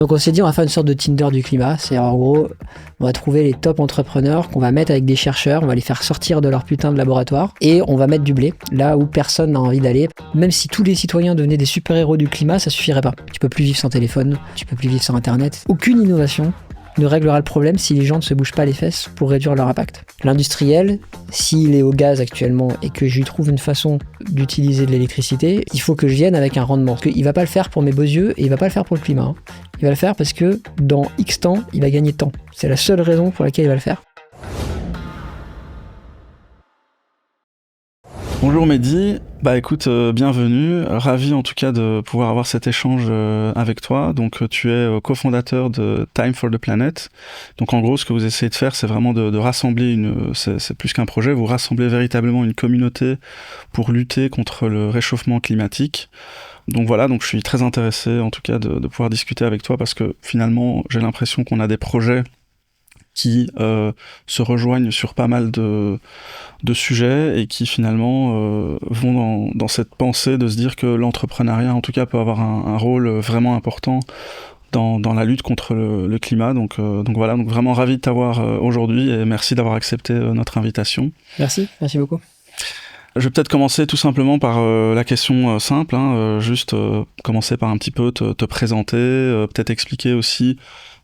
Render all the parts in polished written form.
Donc on s'est dit on va faire une sorte de Tinder du climat, c'est en gros on va trouver les top entrepreneurs qu'on va mettre avec des chercheurs, on va les faire sortir de leur putain de laboratoire et on va mettre du blé là où personne n'a envie d'aller. Même si tous les citoyens devenaient des super-héros du climat, ça suffirait pas. Tu peux plus vivre sans téléphone, tu peux plus vivre sans internet. Aucune innovation ne réglera le problème si les gens ne se bougent pas les fesses pour réduire leur impact. L'industriel, s'il est au gaz actuellement et que je lui trouve une façon d'utiliser de l'électricité, il faut que je vienne avec un rendement. Parce qu'il va pas le faire pour mes beaux yeux et il va pas le faire pour le climat. Il va le faire parce que dans X temps, il va gagner de temps. C'est la seule raison pour laquelle il va le faire. Bonjour Mehdi, écoute, bienvenue, ravi en tout cas de pouvoir avoir cet échange avec toi. Donc tu es cofondateur de Time for the Planet. Donc en gros ce que vous essayez de faire c'est vraiment de rassembler c'est plus qu'un projet, vous rassemblez véritablement une communauté pour lutter contre le réchauffement climatique. Donc voilà, donc je suis très intéressé en tout cas de pouvoir discuter avec toi parce que finalement j'ai l'impression qu'on a des projets qui se rejoignent sur pas mal de sujets et qui finalement vont dans cette pensée de se dire que l'entrepreneuriat en tout cas peut avoir un rôle vraiment important dans la lutte contre le climat. Donc voilà, donc vraiment ravi de t'avoir aujourd'hui et merci d'avoir accepté notre invitation. Merci beaucoup. Je vais peut-être commencer tout simplement par la question simple, juste commencer par un petit peu te présenter, peut-être expliquer aussi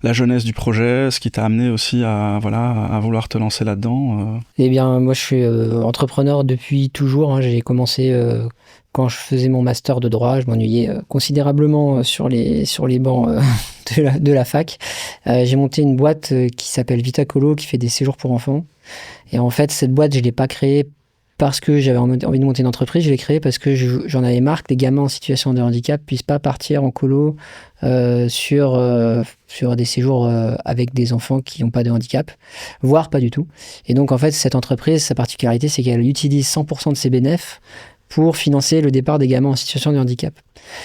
la jeunesse du projet, ce qui t'a amené aussi à vouloir te lancer là-dedans. Eh bien, moi je suis entrepreneur depuis toujours. J'ai commencé quand je faisais mon master de droit, je m'ennuyais considérablement sur les bancs de la fac. J'ai monté une boîte qui s'appelle Vitacolo, qui fait des séjours pour enfants. Et en fait, cette boîte, je ne l'ai pas créée parce que j'avais envie de monter une entreprise, je l'ai créée parce que j'en avais marre que les gamins en situation de handicap puissent pas partir en colo sur des séjours avec des enfants qui n'ont pas de handicap, voire pas du tout. Et donc en fait, cette entreprise, sa particularité, c'est qu'elle utilise 100% de ses bénéfices pour financer le départ des gamins en situation de handicap.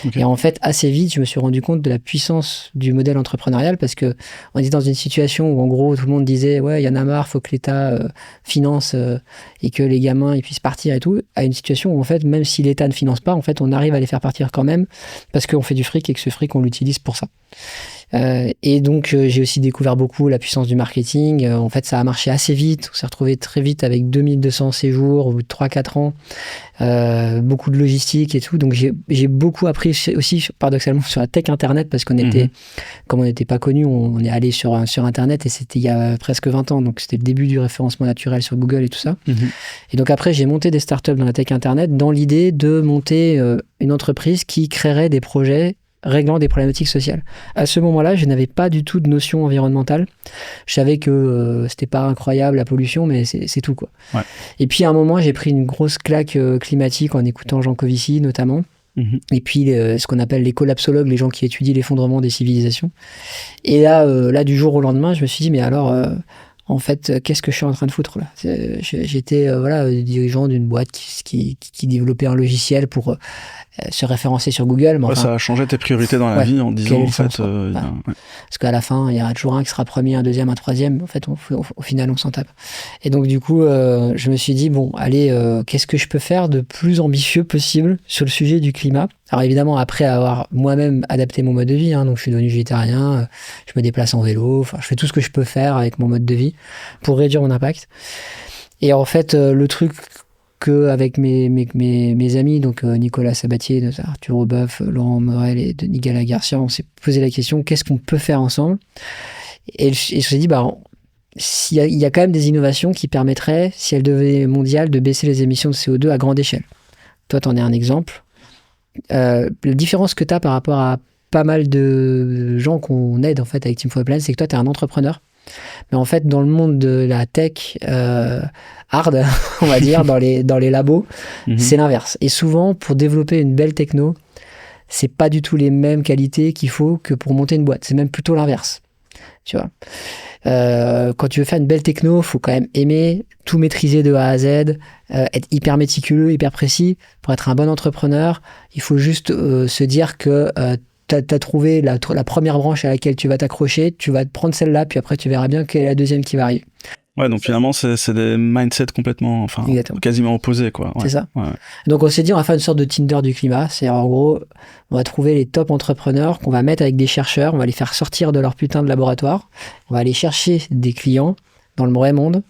Okay. Et en fait, assez vite, je me suis rendu compte de la puissance du modèle entrepreneurial parce que on était dans une situation où, en gros, tout le monde disait « Ouais, il y en a marre, faut que l'État finance et que les gamins ils puissent partir et tout », à une situation où, en fait, même si l'État ne finance pas, en fait, on arrive à les faire partir quand même parce qu'on fait du fric et que ce fric, on l'utilise pour ça. Et donc j'ai aussi découvert beaucoup la puissance du marketing. En fait, ça a marché assez vite. On s'est retrouvé très vite avec 2200 séjours au bout de 3-4 ans. Beaucoup de logistique et tout. Donc j'ai beaucoup appris aussi, paradoxalement, sur la tech internet parce qu'on était, comme on n'était pas connu, on est allé sur internet et c'était il y a presque 20 ans. Donc c'était le début du référencement naturel sur Google et tout ça. Et donc après, j'ai monté des startups dans la tech internet dans l'idée de monter une entreprise qui créerait des projets réglant des problématiques sociales. À ce moment-là, je n'avais pas du tout de notion environnementale. Je savais que c'était pas incroyable la pollution, mais c'est tout quoi. Ouais. Et puis à un moment, j'ai pris une grosse claque climatique en écoutant Jean Covici notamment. Et puis ce qu'on appelle les collapsologues, les gens qui étudient l'effondrement des civilisations. Et là du jour au lendemain, je me suis dit mais alors en fait, qu'est-ce que je suis en train de foutre là ? J'étais dirigeant d'une boîte qui développait un logiciel pour se référencer sur Google. Mais ça a changé tes priorités dans la vie en disant en fait... Parce qu'à la fin, il y aura toujours un qui sera premier, un deuxième, un troisième. En fait, au final, on s'en tape. Et donc, du coup, je me suis dit, bon, allez, qu'est-ce que je peux faire de plus ambitieux possible sur le sujet du climat ? Alors évidemment, après avoir moi-même adapté mon mode de vie, donc je suis devenu végétarien, je me déplace en vélo, je fais tout ce que je peux faire avec mon mode de vie pour réduire mon impact. Et en fait, le truc qu'avec mes amis, donc Nicolas Sabatier, Arthur Aubeuf, Laurent Morel et Denis Gala-Garcia, on s'est posé la question, qu'est-ce qu'on peut faire ensemble ? Et je me suis dit, il y a quand même des innovations qui permettraient, si elles devenaient mondiales, de baisser les émissions de CO2 à grande échelle. Toi, t'en es un exemple. La différence que tu as par rapport à pas mal de gens qu'on aide en fait avec Team for the Planet, c'est que toi, tu es un entrepreneur. Mais en fait, dans le monde de la tech hard, on va dire, dans les labos, c'est l'inverse. Et souvent, pour développer une belle techno, c'est pas du tout les mêmes qualités qu'il faut que pour monter une boîte. C'est même plutôt l'inverse. Tu vois. Quand tu veux faire une belle techno, il faut quand même aimer tout maîtriser de A à Z, être hyper méticuleux, hyper précis. Pour être un bon entrepreneur, il faut juste se dire que t'as trouvé la première branche à laquelle tu vas t'accrocher, tu vas te prendre celle-là, puis après tu verras bien quelle est la deuxième qui va arriver. Ouais, donc finalement, c'est des mindsets complètement, enfin, Exactement. quasiment opposés, quoi. Ouais. C'est ça. Ouais. Donc on s'est dit, on va faire une sorte de Tinder du climat. C'est en gros, on va trouver les top entrepreneurs qu'on va mettre avec des chercheurs, on va les faire sortir de leur putain de laboratoire, on va aller chercher des clients dans le vrai monde,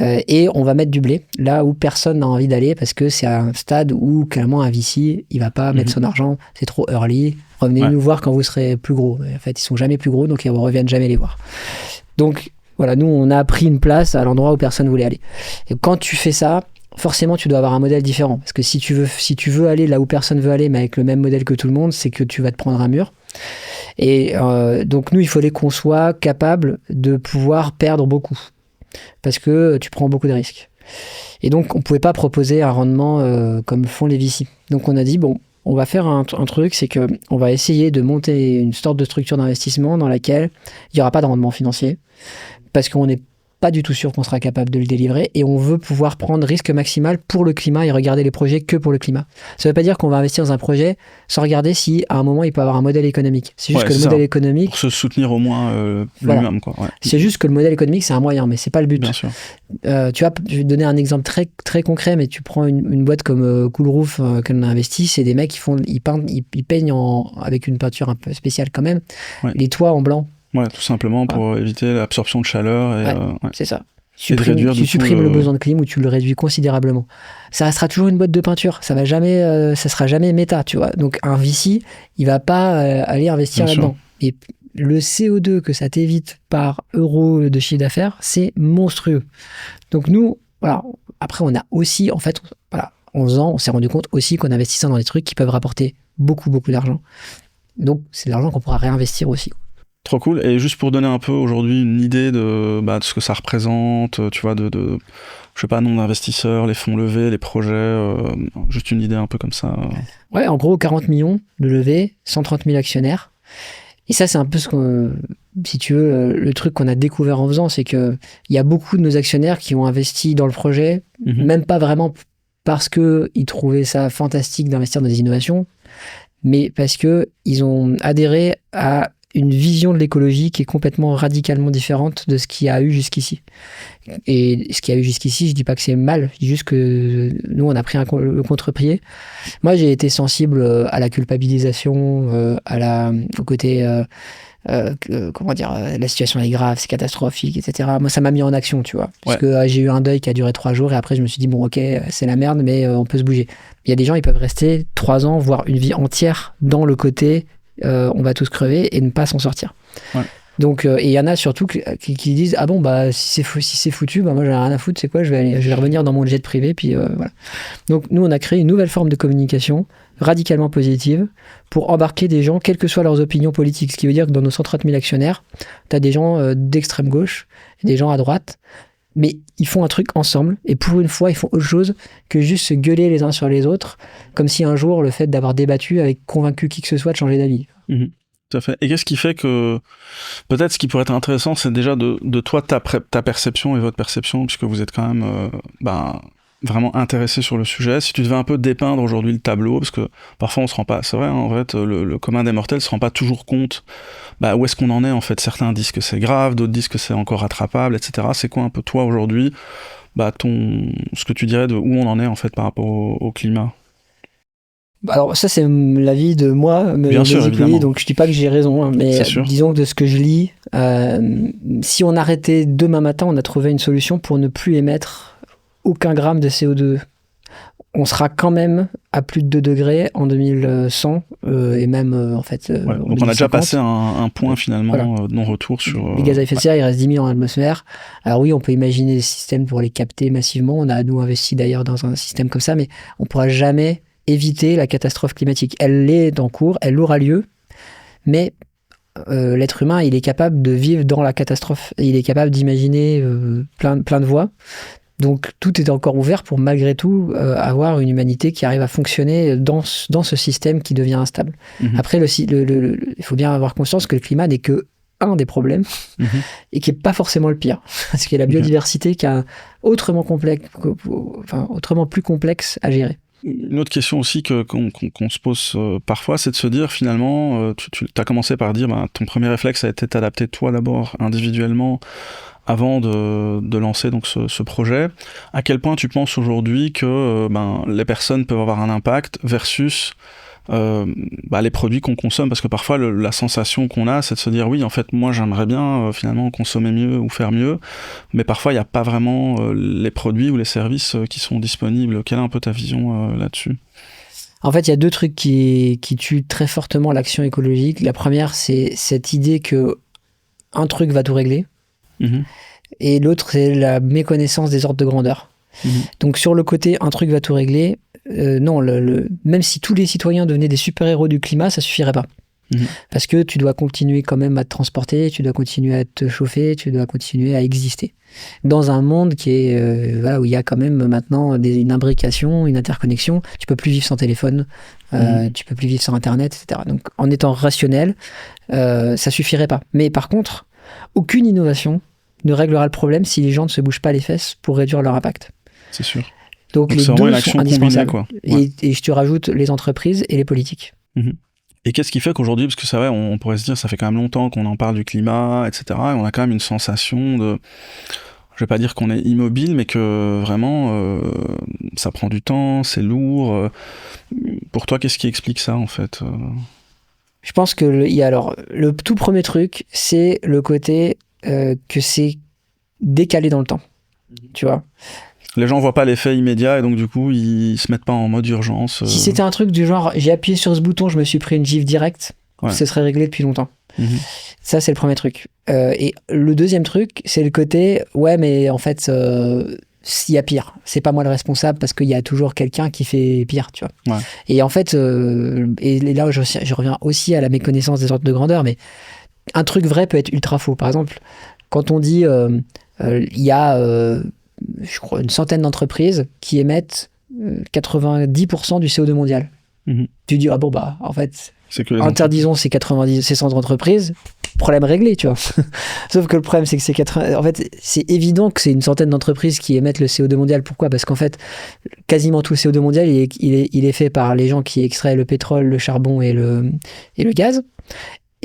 et on va mettre du blé là où personne n'a envie d'aller parce que c'est un stade où clairement un VC, il va pas mettre son argent, c'est trop early. Revenez nous voir quand vous serez plus gros. En fait, ils sont jamais plus gros, donc ils ne reviennent jamais les voir. Donc voilà, nous on a pris une place à l'endroit où personne voulait aller. Et quand tu fais ça, forcément tu dois avoir un modèle différent. Parce que si tu veux aller là où personne veut aller, mais avec le même modèle que tout le monde, c'est que tu vas te prendre un mur. Et donc nous, il fallait qu'on soit capable de pouvoir perdre beaucoup. Parce que tu prends beaucoup de risques. Et donc on ne pouvait pas proposer un rendement comme font les VC. Donc on a dit, bon, on va faire un truc, c'est qu'on va essayer de monter une sorte de structure d'investissement dans laquelle il n'y aura pas de rendement financier. Parce qu'on n'est pas du tout sûr qu'on sera capable de le délivrer et on veut pouvoir prendre risque maximal pour le climat et regarder les projets que pour le climat. Ça ne veut pas dire qu'on va investir dans un projet sans regarder si à un moment il peut avoir un modèle économique. C'est juste que le modèle économique... Pour se soutenir au moins lui-même, quoi. Ouais. C'est juste que le modèle économique c'est un moyen, mais c'est pas le but. Bien sûr. Tu vois, je vais te donner un exemple très, très concret, mais tu prends une boîte comme Cool Roof qu'on a investi, c'est des mecs qui peignent avec une peinture un peu spéciale quand même, les toits en blanc. Ouais, tout simplement pour éviter l'absorption de chaleur. Et, c'est ça. Tu supprimes le besoin de clim ou tu le réduis considérablement. Ça restera toujours une boîte de peinture. Ça sera jamais méta, tu vois. Donc un VC, il va pas aller investir là-dedans. Et le CO2 que ça t'évite par euro de chiffre d'affaires, c'est monstrueux. Donc nous, voilà. Après, on a aussi, en fait, voilà, en faisant, on s'est rendu compte aussi qu'on investissait dans des trucs qui peuvent rapporter beaucoup, beaucoup d'argent. Donc c'est de l'argent qu'on pourra réinvestir aussi. Trop cool. Et juste pour donner un peu aujourd'hui une idée de ce que ça représente, tu vois, je sais pas, nombre d'investisseurs, les fonds levés, les projets, juste une idée un peu comme ça. Ouais, en gros, 40 millions de levées, 130 000 actionnaires. Et ça, c'est un peu si tu veux, le truc qu'on a découvert en faisant, c'est qu'il y a beaucoup de nos actionnaires qui ont investi dans le projet, même pas vraiment parce qu'ils trouvaient ça fantastique d'investir dans des innovations, mais parce qu'ils ont adhéré à une vision de l'écologie qui est complètement radicalement différente de ce qu'il y a eu jusqu'ici. Et ce qu'il y a eu jusqu'ici, je dis pas que c'est mal, je dis juste que nous, on a pris le contre-pied. Moi, j'ai été sensible à la culpabilisation, au côté... comment dire, la situation est grave, c'est catastrophique, etc. Moi, ça m'a mis en action, tu vois. Parce que j'ai eu un deuil qui a duré 3 jours et après, je me suis dit, bon, ok, c'est la merde, mais on peut se bouger. Il y a des gens, ils peuvent rester 3 ans, voire une vie entière dans le côté on va tous crever et ne pas s'en sortir. Ouais. Donc, et il y en a surtout qui disent, ah bon, bah, si c'est foutu, bah, moi, j'en ai rien à foutre, c'est quoi, je vais revenir dans mon jet privé, puis voilà. Donc, nous, on a créé une nouvelle forme de communication radicalement positive pour embarquer des gens, quelles que soient leurs opinions politiques. Ce qui veut dire que dans nos 130 000 actionnaires, tu as des gens d'extrême gauche et des gens à droite, mais ils font un truc ensemble, et pour une fois, ils font autre chose que juste se gueuler les uns sur les autres, comme si un jour, le fait d'avoir débattu avait convaincu qui que ce soit de changer d'avis. Tout à fait. Et qu'est-ce qui fait que, peut-être ce qui pourrait être intéressant, c'est déjà de toi, ta perception et votre perception, puisque vous êtes quand même vraiment intéressé sur le sujet. Si tu devais un peu dépeindre aujourd'hui le tableau, parce que parfois on se rend pas, c'est vrai, hein, en fait, le commun des mortels se rend pas toujours compte où est-ce qu'on en est, en fait. Certains disent que c'est grave, d'autres disent que c'est encore rattrapable, etc. C'est quoi un peu toi aujourd'hui, ce que tu dirais de où on en est, en fait, par rapport au climat? Alors ça, c'est l'avis de moi, bien sûr, évidemment. Donc je dis pas que j'ai raison, hein, mais disons que de ce que je lis, si on arrêtait demain matin, on a trouvé une solution pour ne plus émettre aucun gramme de CO2. On sera quand même à plus de 2 degrés en 2100 et même en fait. Donc on a déjà passé un point finalement de non-retour sur. Les gaz à effet de serre, il reste 10 000 en atmosphère. Alors oui, on peut imaginer des systèmes pour les capter massivement. On a nous investi d'ailleurs dans un système comme ça, mais on pourra jamais éviter la catastrophe climatique. Elle est en cours, elle aura lieu, mais l'être humain, il est capable de vivre dans la catastrophe. Il est capable d'imaginer plein de voies. Donc tout est encore ouvert pour malgré tout avoir une humanité qui arrive à fonctionner dans ce système qui devient instable. Après, il faut bien avoir conscience que le climat n'est que un des problèmes et qui n'est pas forcément le pire. Parce qu'il y a la biodiversité qui est autrement plus complexe à gérer. Une autre question aussi qu'on se pose parfois, c'est de se dire finalement, tu as commencé par dire ton premier réflexe a été d'adapter toi d'abord individuellement avant de lancer donc ce projet. À quel point tu penses aujourd'hui que les personnes peuvent avoir un impact versus les produits qu'on consomme, parce que parfois la sensation qu'on a, c'est de se dire oui, en fait, moi j'aimerais bien finalement consommer mieux ou faire mieux, mais parfois il n'y a pas vraiment les produits ou les services qui sont disponibles. Quelle est un peu ta vision là-dessus? En fait, il y a deux trucs qui tuent très fortement l'action écologique. La première, c'est cette idée que un truc va tout régler. Et l'autre, c'est la méconnaissance des ordres de grandeur. Donc sur le côté un truc va tout régler, non, même si tous les citoyens devenaient des super-héros du climat, ça suffirait pas. Parce que tu dois continuer quand même à te transporter, tu dois continuer à te chauffer, tu dois continuer à exister. Dans un monde qui est où il y a quand même maintenant une imbrication, une interconnexion, tu peux plus vivre sans téléphone, tu peux plus vivre sans Internet, etc. Donc en étant rationnel, ça suffirait pas. Mais par contre, aucune innovation ne réglera le problème si les gens ne se bougent pas les fesses pour réduire leur impact. C'est sûr. Donc les deux sont indispensables. Combinée, quoi. Ouais. Et je te rajoute les entreprises et les politiques. Et qu'est-ce qui fait qu'aujourd'hui, parce que c'est vrai, on pourrait se dire, ça fait quand même longtemps qu'on en parle du climat, etc., et on a quand même une sensation de, je vais pas dire qu'on est immobile, mais que vraiment, ça prend du temps, c'est lourd. Pour toi, qu'est-ce qui explique ça, en fait? Je pense que le tout premier truc, c'est le côté que c'est décalé dans le temps. Tu vois? Les gens voient pas l'effet immédiat et donc du coup ils se mettent pas en mode urgence. Si c'était un truc du genre j'ai appuyé sur ce bouton, je me suis pris une gifle directe, ce serait réglé depuis longtemps. Ça c'est le premier truc. Et le deuxième truc, c'est le côté ouais mais en fait s'il y a pire, c'est pas moi le responsable parce qu'il y a toujours quelqu'un qui fait pire, tu vois. Et en fait et là je reviens aussi à la méconnaissance des ordres de grandeur, mais un truc vrai peut être ultra faux. Par exemple, quand on dit il y a je crois une centaine d'entreprises qui émettent 90% du CO2 mondial. Tu dis, ah bon, bah, en fait, interdisons ces 100 entreprises, problème réglé, tu vois. Sauf que le problème, c'est que en fait, c'est évident que c'est une centaine d'entreprises qui émettent le CO2 mondial. Pourquoi ? Parce qu'en fait, quasiment tout le CO2 mondial, il est fait par les gens qui extraient le pétrole, le charbon et le gaz.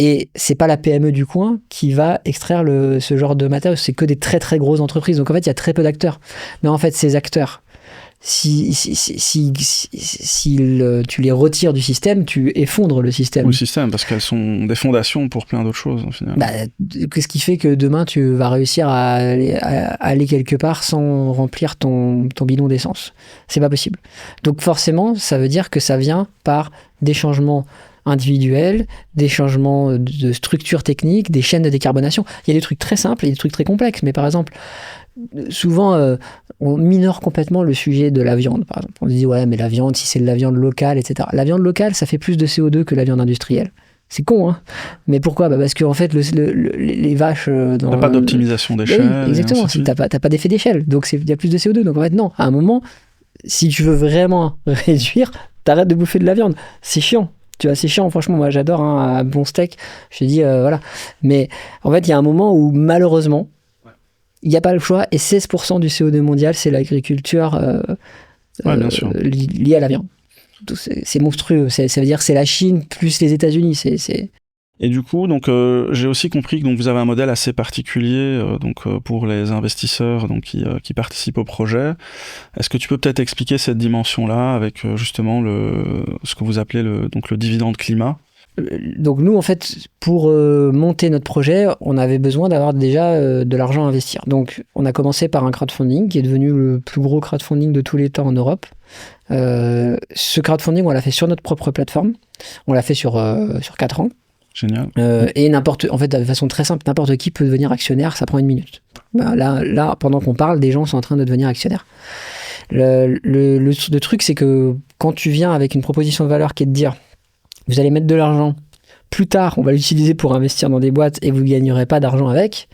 Et c'est pas la PME du coin qui va extraire ce genre de matériaux, c'est que des très très grosses entreprises. Donc en fait, il y a très peu d'acteurs. Mais en fait, ces acteurs, si tu les retires du système, tu effondres le système. Ou le système, parce qu'elles sont des fondations pour plein d'autres choses, au final. Qu'est-ce qui fait que demain, tu vas réussir à aller quelque part sans remplir ton bidon d'essence ? C'est pas possible. Donc forcément, ça veut dire que ça vient par des changements individuels, des changements de structure technique, des chaînes de décarbonation. Il y a des trucs très simples et des trucs très complexes, mais par exemple, souvent, on minore complètement le sujet de la viande, par exemple. On se dit, ouais, mais la viande, si c'est de la viande locale, etc. La viande locale, ça fait plus de CO2 que la viande industrielle. C'est con, hein. Mais pourquoi ? Parce qu'en fait, les vaches... T'as pas d'optimisation d'échelle. Oui, exactement, t'as pas d'effet d'échelle, donc il y a plus de CO2. Donc en fait, non, à un moment, si tu veux vraiment réduire, t'arrêtes de bouffer de la viande. C'est chiant. Tu vois, c'est chiant, franchement, moi j'adore un bon steak, je te dis, voilà. Mais en fait, il y a un moment où malheureusement, il n'y a pas le choix, et 16% du CO2 mondial, c'est l'agriculture liée à la viande. Donc, c'est monstrueux, ça veut dire que c'est la Chine plus les États-Unis. Et du coup, donc, j'ai aussi compris que donc, vous avez un modèle assez particulier pour les investisseurs qui participent au projet. Est-ce que tu peux peut-être expliquer cette dimension-là avec justement ce que vous appelez le dividende climat ? Donc nous, en fait, pour monter notre projet, on avait besoin d'avoir déjà de l'argent à investir. Donc on a commencé par un crowdfunding qui est devenu le plus gros crowdfunding de tous les temps en Europe. Ce crowdfunding, on l'a fait sur notre propre plateforme. On l'a fait sur 4 ans. Génial. Et en fait, de façon très simple, n'importe qui peut devenir actionnaire, ça prend 1 minute. Là, pendant qu'on parle, des gens sont en train de devenir actionnaires. Le truc, c'est que quand tu viens avec une proposition de valeur qui est de dire, vous allez mettre de l'argent, plus tard, on va l'utiliser pour investir dans des boîtes et vous ne gagnerez pas d'argent avec,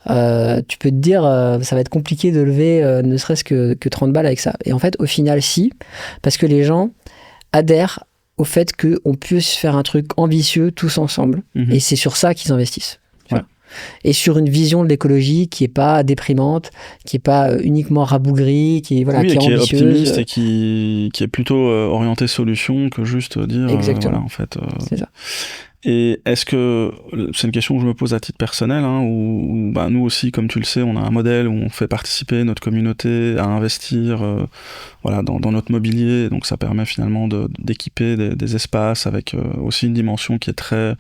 tu peux te dire, ça va être compliqué de lever ne serait-ce que 30 balles avec ça. Et en fait, au final, si, parce que les gens adhèrent au fait qu'on puisse faire un truc ambitieux tous ensemble. Et c'est sur ça qu'ils investissent. Et sur une vision de l'écologie qui n'est pas déprimante, qui n'est pas uniquement rabougrie, qui est ambitieuse. Qui est optimiste et qui est plutôt orientée solution que juste dire... Exactement. En fait, c'est ça. Et est-ce que, c'est une question que je me pose à titre personnel, hein, où bah, nous aussi, comme tu le sais, on a un modèle où on fait participer notre communauté à investir voilà, dans notre mobilier, donc ça permet finalement d'équiper des espaces avec aussi une dimension qui est très...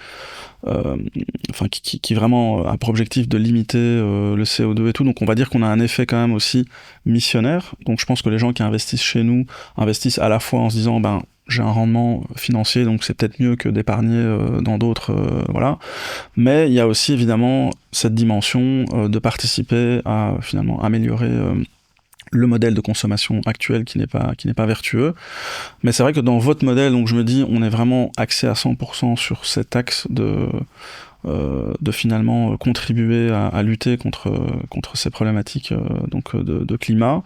enfin, qui vraiment a pour objectif de limiter le CO2 et tout, donc on va dire qu'on a un effet quand même aussi missionnaire, donc je pense que les gens qui investissent chez nous investissent à la fois en se disant, ben, j'ai un rendement financier, donc c'est peut-être mieux que d'épargner dans d'autres, voilà. Mais il y a aussi évidemment cette dimension de participer à finalement améliorer le modèle de consommation actuel qui n'est pas vertueux. Mais c'est vrai que dans votre modèle, donc je me dis, on est vraiment axé à 100% sur cet axe de finalement contribuer à lutter contre ces problématiques donc de climat.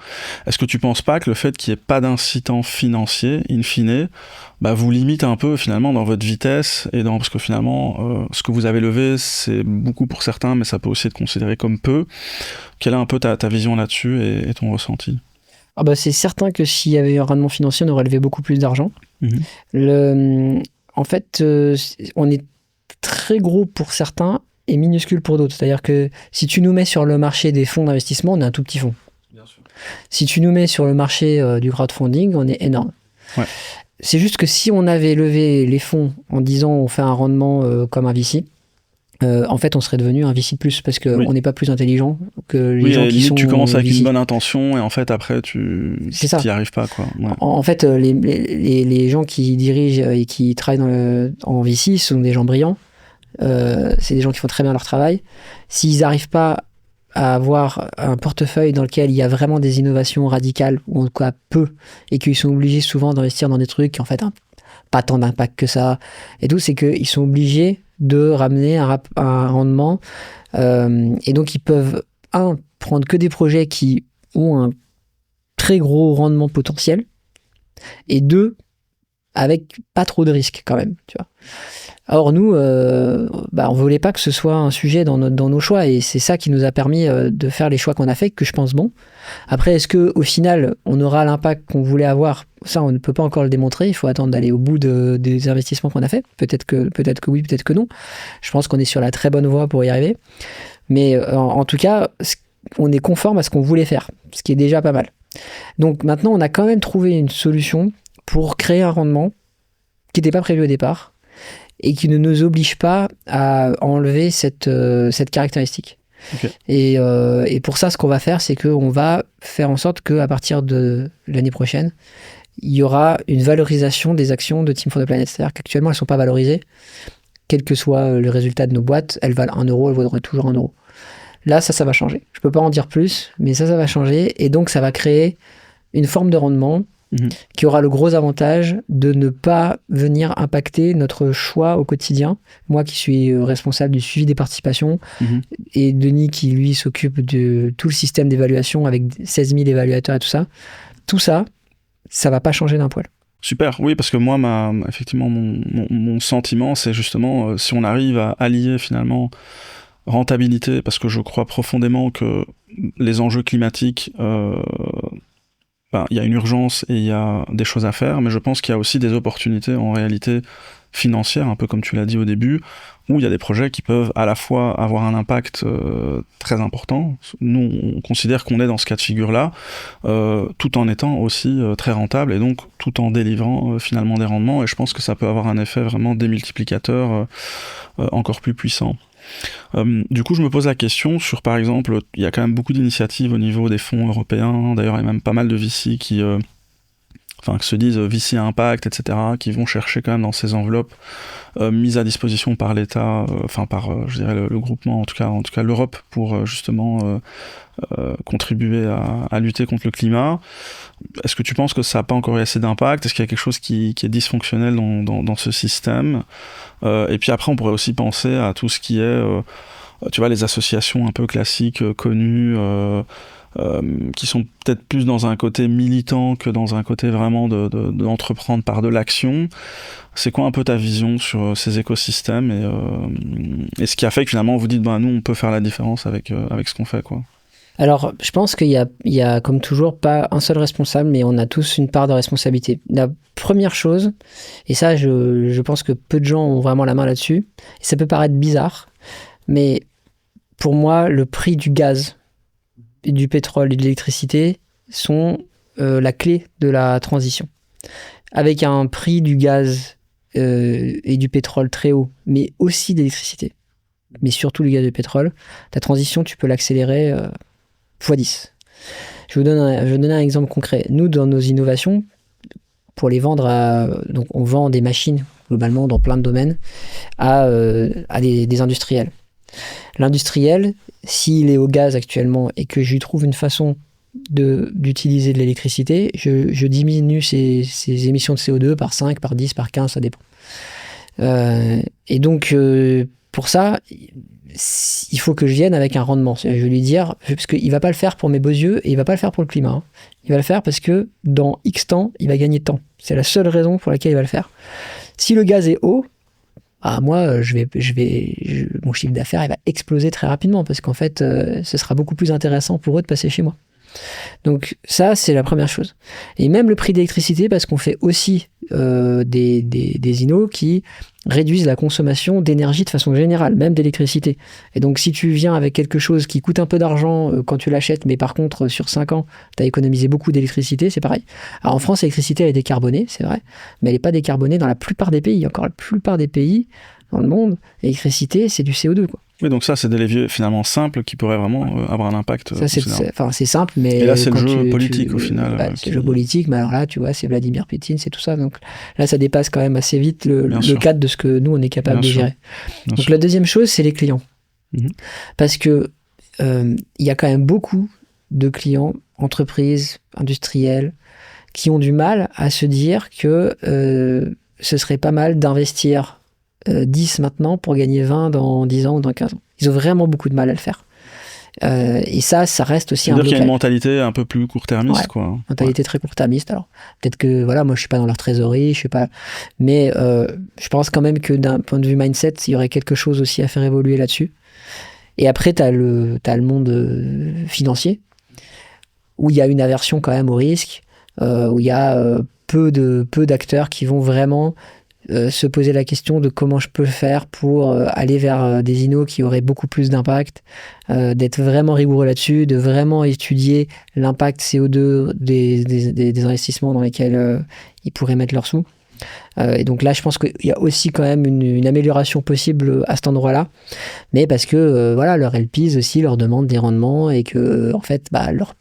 Est-ce que tu penses pas que le fait qu'il n'y ait pas d'incitant financier, in fine, bah, vous limite un peu finalement dans votre vitesse et parce que finalement ce que vous avez levé c'est beaucoup pour certains, mais ça peut aussi être considéré comme peu. Quelle est un peu ta vision là-dessus et ton ressenti? Ah bah c'est certain que s'il y avait eu un rendement financier, on aurait levé beaucoup plus d'argent. En fait, on est très gros pour certains et minuscule pour d'autres. C'est-à-dire que si tu nous mets sur le marché des fonds d'investissement, on est un tout petit fonds. Bien sûr. Si tu nous mets sur le marché du crowdfunding, on est énorme. Ouais. C'est juste que si on avait levé les fonds en disant on fait un rendement comme un VC, en fait on serait devenu un VC de plus parce qu'on n'est pas plus intelligent que les gens qui sont tu commences avec VC. une bonne intention et en fait après tu n'y arrives pas, quoi. Ouais. En fait les gens qui dirigent et qui travaillent en VC sont des gens brillants. C'est des gens qui font très bien leur travail. S'ils n'arrivent pas à avoir un portefeuille dans lequel il y a vraiment des innovations radicales, ou en tout cas peu, et qu'ils sont obligés souvent d'investir dans des trucs qui en fait pas tant d'impact que ça, et tout, c'est qu'ils sont obligés de ramener un rendement, et donc ils peuvent, prendre que des projets qui ont un très gros rendement potentiel, et deux, avec pas trop de risques quand même, tu vois. Or nous, on voulait pas que ce soit un sujet dans nos choix, et c'est ça qui nous a permis de faire les choix qu'on a fait, que je pense bons. Après, est-ce que au final, on aura l'impact qu'on voulait avoir? Ça, on ne peut pas encore le démontrer. Il faut attendre d'aller au bout des investissements qu'on a fait. Peut-être que oui, peut-être que non. Je pense qu'on est sur la très bonne voie pour y arriver. Mais en tout cas, on est conforme à ce qu'on voulait faire, ce qui est déjà pas mal. Donc maintenant, on a quand même trouvé une solution pour créer un rendement qui n'était pas prévu au départ, et qui ne nous oblige pas à enlever cette caractéristique. Okay. Et pour ça, ce qu'on va faire, c'est qu'on va faire en sorte qu'à partir de l'année prochaine, il y aura une valorisation des actions de Team for the Planet. C'est-à-dire qu'actuellement, elles ne sont pas valorisées. Quel que soit le résultat de nos boîtes, elles valent 1 euro, elles vaudront toujours 1 euro. Là, ça va changer. Je ne peux pas en dire plus, mais ça va changer. Et donc, ça va créer une forme de rendement qui aura le gros avantage de ne pas venir impacter notre choix au quotidien. Moi qui suis responsable du suivi des participations, et Denis qui lui s'occupe de tout le système d'évaluation avec 16 000 évaluateurs et tout ça, ça va pas changer d'un poil. Super, oui, parce que moi, effectivement, mon sentiment, c'est justement, si on arrive à allier finalement rentabilité, parce que je crois profondément que les enjeux climatiques... il y a une urgence et il y a des choses à faire, mais je pense qu'il y a aussi des opportunités en réalité financières, un peu comme tu l'as dit au début, où il y a des projets qui peuvent à la fois avoir un impact très important. Nous, on considère qu'on est dans ce cas de figure-là, tout en étant aussi très rentable et donc tout en délivrant finalement des rendements, et je pense que ça peut avoir un effet vraiment démultiplicateur encore plus puissant. Du coup, je me pose la question sur, par exemple, il y a quand même beaucoup d'initiatives au niveau des fonds européens, d'ailleurs il y a même pas mal de VC qui se disent VC à impact, etc., qui vont chercher quand même dans ces enveloppes mises à disposition par l'État, je dirais le groupement, en tout cas l'Europe, pour justement contribuer à lutter contre le climat. Est-ce que tu penses que ça n'a pas encore eu assez d'impact? Est-ce qu'il y a quelque chose qui est dysfonctionnel dans ce système? Et puis après, on pourrait aussi penser à tout ce qui est, tu vois, les associations un peu classiques, connues, qui sont peut-être plus dans un côté militant que dans un côté vraiment d'entreprendre par de l'action. C'est quoi un peu ta vision sur ces écosystèmes et ce qui a fait que finalement vous dites, nous, on peut faire la différence avec ce qu'on fait, quoi? Alors, je pense qu'il y a, comme toujours, pas un seul responsable, mais on a tous une part de responsabilité. La première chose, et ça, je pense que peu de gens ont vraiment la main là-dessus, et ça peut paraître bizarre, mais pour moi, le prix du gaz, et du pétrole et de l'électricité sont la clé de la transition. Avec un prix du gaz et du pétrole très haut, mais aussi d'électricité, mais surtout du gaz et du pétrole, ta transition, tu peux l'accélérer x10. Je vais vous donner un exemple concret. Nous, dans nos innovations, pour les vendre donc on vend des machines, globalement, dans plein de domaines, à des industriels. L'industriel, s'il est au gaz actuellement et que je lui trouve une façon d'utiliser de l'électricité, je diminue ses émissions de CO2 par 5, par 10, par 15, ça dépend. Et donc, pour ça, il faut que je vienne avec un rendement. Je vais lui dire, parce qu'il ne va pas le faire pour mes beaux yeux et il ne va pas le faire pour le climat. Hein. Il va le faire parce que dans X temps, il va gagner de temps. C'est la seule raison pour laquelle il va le faire. Si le gaz est haut, moi, mon chiffre d'affaires, il va exploser très rapidement parce qu'en fait, ce sera beaucoup plus intéressant pour eux de passer chez moi. Donc ça, c'est la première chose. Et même le prix d'électricité, parce qu'on fait aussi des innos qui réduisent la consommation d'énergie de façon générale, même d'électricité. Et donc si tu viens avec quelque chose qui coûte un peu d'argent quand tu l'achètes, mais par contre sur 5 ans, tu as économisé beaucoup d'électricité, c'est pareil. Alors en France, l'électricité, elle est décarbonée, c'est vrai, mais elle n'est pas décarbonée dans la plupart des pays. Encore la plupart des pays dans le monde, l'électricité, c'est du CO2, quoi. Oui, donc ça, c'est des leviers finalement simples qui pourraient vraiment avoir un impact. Ça, c'est simple, mais... Et là, c'est le jeu politique au final. C'est le jeu politique, mais alors là, tu vois, c'est Vladimir Poutine, c'est tout ça. Donc là, ça dépasse quand même assez vite le cadre de ce que nous, on est capable de gérer. Donc la deuxième chose, c'est les clients. Parce que il y a quand même beaucoup de clients, entreprises, industriels, qui ont du mal à se dire que ce serait pas mal d'investir 10 maintenant pour gagner 20 dans 10 ans ou dans 15 ans. Ils ont vraiment beaucoup de mal à le faire. Et ça reste aussi un blocage. C'est-à-dire qu'il y a une mentalité un peu plus court-termiste, quoi. Mentalité très court-termiste. Alors, peut-être que, voilà, moi, je suis pas dans leur trésorerie, je sais pas. Mais je pense quand même que d'un point de vue mindset, il y aurait quelque chose aussi à faire évoluer là-dessus. Et après, t'as le monde financier, où il y a une aversion quand même au risque, où il y a peu d'acteurs qui vont vraiment se poser la question de comment je peux faire pour aller vers des innos qui auraient beaucoup plus d'impact, d'être vraiment rigoureux là-dessus, de vraiment étudier l'impact CO2 des investissements dans lesquels ils pourraient mettre leurs sous. Et donc là, je pense qu'il y a aussi quand même une amélioration possible à cet endroit-là, mais parce que voilà, leur LPs aussi leur demande des rendements et que en fait,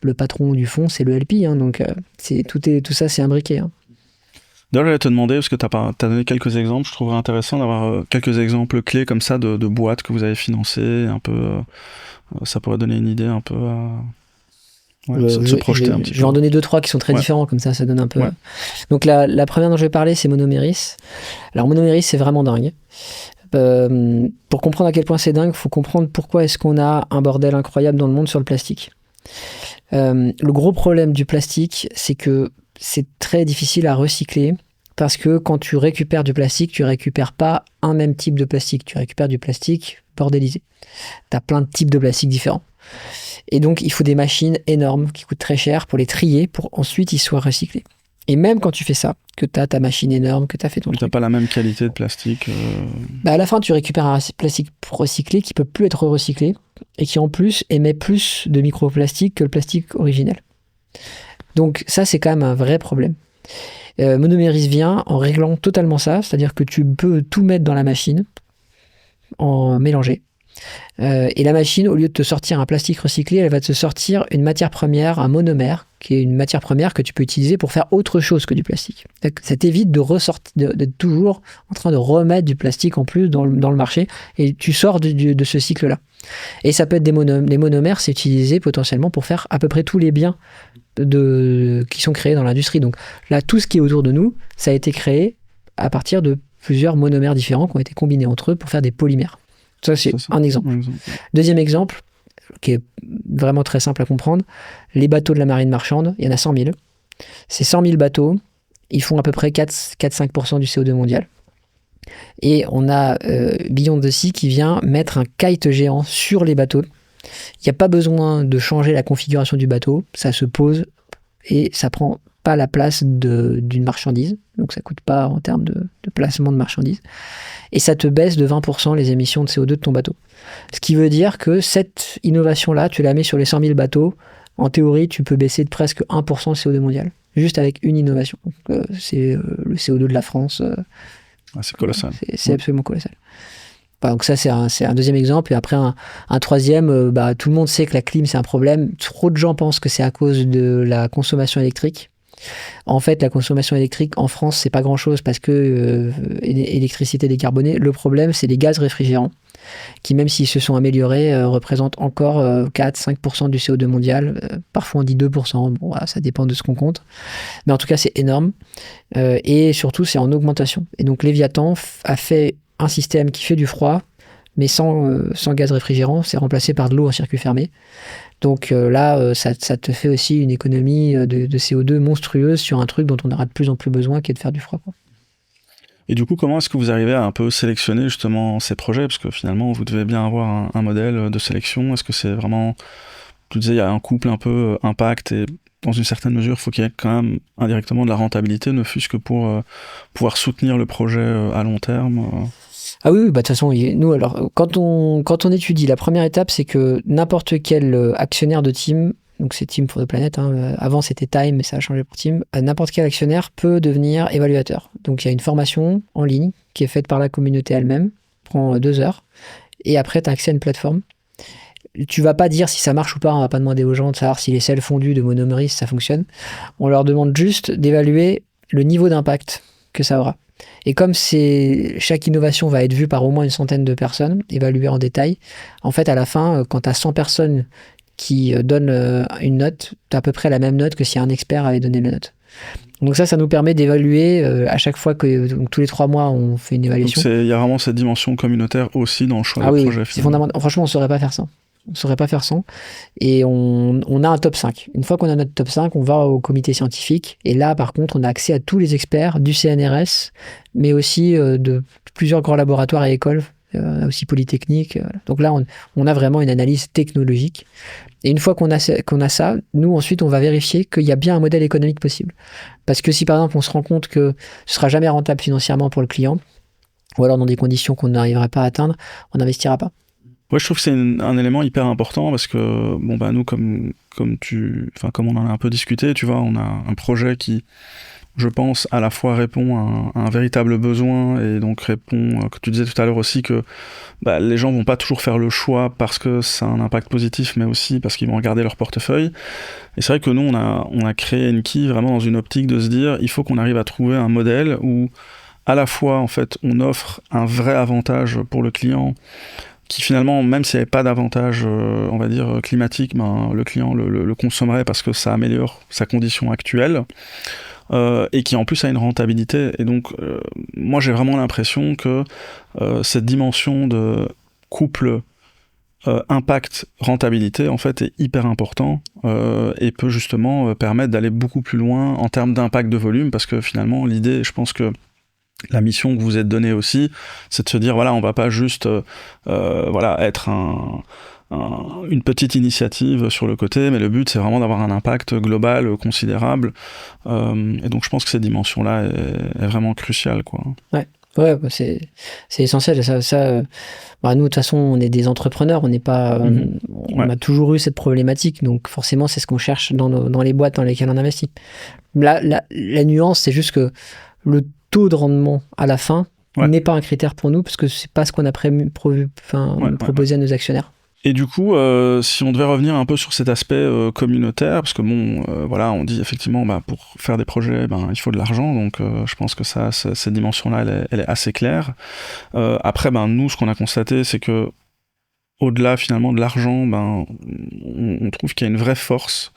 le patron du fonds, c'est le LP, hein, donc tout ça, c'est imbriqué. Hein. D'ailleurs, j'allais te demander, parce que tu as donné quelques exemples, je trouverais intéressant d'avoir quelques exemples clés comme ça de boîtes que vous avez financées, un peu, ça pourrait donner une idée un peu se projeter un petit peu. Je vais en donner 2-3 qui sont très différents, comme ça donne un peu. Ouais. Donc la première dont je vais parler, c'est Monoméris. Alors Monoméris, c'est vraiment dingue. Pour comprendre à quel point c'est dingue, il faut comprendre pourquoi est-ce qu'on a un bordel incroyable dans le monde sur le plastique. Le gros problème du plastique, c'est que c'est très difficile à recycler parce que quand tu récupères du plastique, tu récupères pas un même type de plastique, tu récupères du plastique bordélisé. Tu as plein de types de plastique différents. Et donc, il faut des machines énormes qui coûtent très cher pour les trier pour ensuite ils soient recyclés. Et même quand tu fais ça, que tu as ta machine énorme, que tu as fait ton truc. Tu n'as pas la même qualité de plastique. À la fin, tu récupères un plastique recyclé qui peut plus être recyclé et qui en plus émet plus de microplastiques que le plastique originel. Donc ça, c'est quand même un vrai problème. Monoméris vient en réglant totalement ça, c'est-à-dire que tu peux tout mettre dans la machine, en mélanger. Et la machine, au lieu de te sortir un plastique recyclé, elle va te sortir une matière première, un monomère, qui est une matière première que tu peux utiliser pour faire autre chose que du plastique. Ça t'évite d'être toujours en train de remettre du plastique en plus dans le marché, et tu sors de ce cycle-là. Et ça peut être des monomères, c'est utilisé potentiellement pour faire à peu près tous les biens qui sont créés dans l'industrie. Donc là, tout ce qui est autour de nous, ça a été créé à partir de plusieurs monomères différents qui ont été combinés entre eux pour faire des polymères. Ça, c'est un exemple. Deuxième exemple, qui est vraiment très simple à comprendre, les bateaux de la marine marchande, il y en a 100 000. Ces 100 000 bateaux, ils font à peu près 4-5% du CO2 mondial. Et on a Beyond the Sea qui vient mettre un kite géant sur les bateaux Il n'y a pas besoin de changer la configuration du bateau, ça se pose et ça prend pas la place d'une marchandise, donc ça coûte pas en termes de placement de marchandises, et ça te baisse de 20% les émissions de CO2 de ton bateau. Ce qui veut dire que cette innovation-là, tu la mets sur les 100 000 bateaux, en théorie, tu peux baisser de presque 1% le CO2 mondial, juste avec une innovation. Donc, c'est le CO2 de la France. C'est colossal. C'est absolument colossal. Donc ça, c'est un deuxième exemple. Et après, un troisième, tout le monde sait que la clim, c'est un problème. Trop de gens pensent que c'est à cause de la consommation électrique. En fait, la consommation électrique en France, c'est pas grand-chose parce que électricité décarbonée. Le problème, c'est les gaz réfrigérants qui, même s'ils se sont améliorés, représentent encore 4-5% du CO2 mondial. Parfois, on dit 2%. Bon, voilà, ça dépend de ce qu'on compte. Mais en tout cas, c'est énorme. Et surtout, c'est en augmentation. Et donc, Léviathan a fait un système qui fait du froid, mais sans gaz réfrigérant. C'est remplacé par de l'eau en circuit fermé. Donc là, ça te fait aussi une économie de CO2 monstrueuse sur un truc dont on aura de plus en plus besoin, qui est de faire du froid, quoi. Et du coup, comment est-ce que vous arrivez à un peu sélectionner justement ces projets? Parce que finalement, vous devez bien avoir un modèle de sélection. Est-ce que c'est vraiment... Tu disais, il y a un couple un peu impact et dans une certaine mesure, il faut qu'il y ait quand même indirectement de la rentabilité, ne fût-ce que pour pouvoir soutenir le projet à long terme. Ah oui, de toute façon, nous, alors, quand on étudie, la première étape, c'est que n'importe quel actionnaire de Team, donc c'est Team for the Planet, avant c'était Time, mais ça a changé pour Team, n'importe quel actionnaire peut devenir évaluateur. Donc il y a une formation en ligne qui est faite par la communauté elle-même, prend 2 heures, et après tu as accès à une plateforme. Tu vas pas dire si ça marche ou pas, on va pas demander aux gens de savoir si les sels fondus de monoméris, ça fonctionne. On leur demande juste d'évaluer le niveau d'impact que ça aura. Et comme chaque innovation va être vue par au moins une centaine de personnes, évaluée en détail, en fait, à la fin, quand tu as 100 personnes qui donnent une note, tu as à peu près la même note que si un expert avait donné la note. Donc ça nous permet d'évaluer à chaque fois que, donc, tous les 3 mois, on fait une évaluation. Donc il y a vraiment cette dimension communautaire aussi dans le choix du projet. Oui, c'est fondamental. Franchement, on ne saurait pas faire ça. On ne saurait pas faire sans. Et on a un top 5. Une fois qu'on a notre top 5, on va au comité scientifique. Et là, par contre, on a accès à tous les experts du CNRS, mais aussi de plusieurs grands laboratoires et écoles, aussi Polytechnique. Donc là, on a vraiment une analyse technologique. Et une fois qu'on a ça, nous, ensuite, on va vérifier qu'il y a bien un modèle économique possible. Parce que si, par exemple, on se rend compte que ce ne sera jamais rentable financièrement pour le client, ou alors dans des conditions qu'on n'arrivera pas à atteindre, on n'investira pas. Ouais, je trouve que c'est un élément hyper important parce que nous comme on en a un peu discuté, tu vois, on a un projet qui, je pense, à la fois répond à un véritable besoin et donc répond, que tu disais tout à l'heure aussi, que les gens vont pas toujours faire le choix parce que ça a un impact positif, mais aussi parce qu'ils vont regarder leur portefeuille. Et c'est vrai que nous, on a créé Enki vraiment dans une optique de se dire, il faut qu'on arrive à trouver un modèle où à la fois, en fait, on offre un vrai avantage pour le client qui finalement, même s'il n'y avait pas d'avantage, on va dire, climatique, le client le consommerait parce que ça améliore sa condition actuelle, et qui en plus a une rentabilité. Et donc, moi j'ai vraiment l'impression que cette dimension de couple impact-rentabilité, en fait, est hyper important et peut justement permettre d'aller beaucoup plus loin en termes d'impact de volume, parce que finalement, l'idée, je pense que la mission que vous êtes donnée aussi, c'est de se dire, voilà, on va pas juste être une petite initiative sur le côté, mais le but, c'est vraiment d'avoir un impact global considérable. Et donc, je pense que cette dimension-là est vraiment cruciale, quoi. Ouais, c'est essentiel. Nous, de toute façon, on est des entrepreneurs, on n'est pas, on a toujours eu cette problématique, donc forcément, c'est ce qu'on cherche dans les boîtes dans lesquelles on investit. La nuance, c'est juste que le taux de rendement à la fin n'est pas un critère pour nous, parce que c'est pas ce qu'on a proposé à nos actionnaires. Et du coup, si on devait revenir un peu sur cet aspect communautaire, parce que on dit effectivement, pour faire des projets, il faut de l'argent, donc je pense que cette dimension-là, elle est assez claire. Après, nous, ce qu'on a constaté, c'est que au-delà finalement de l'argent, on trouve qu'il y a une vraie force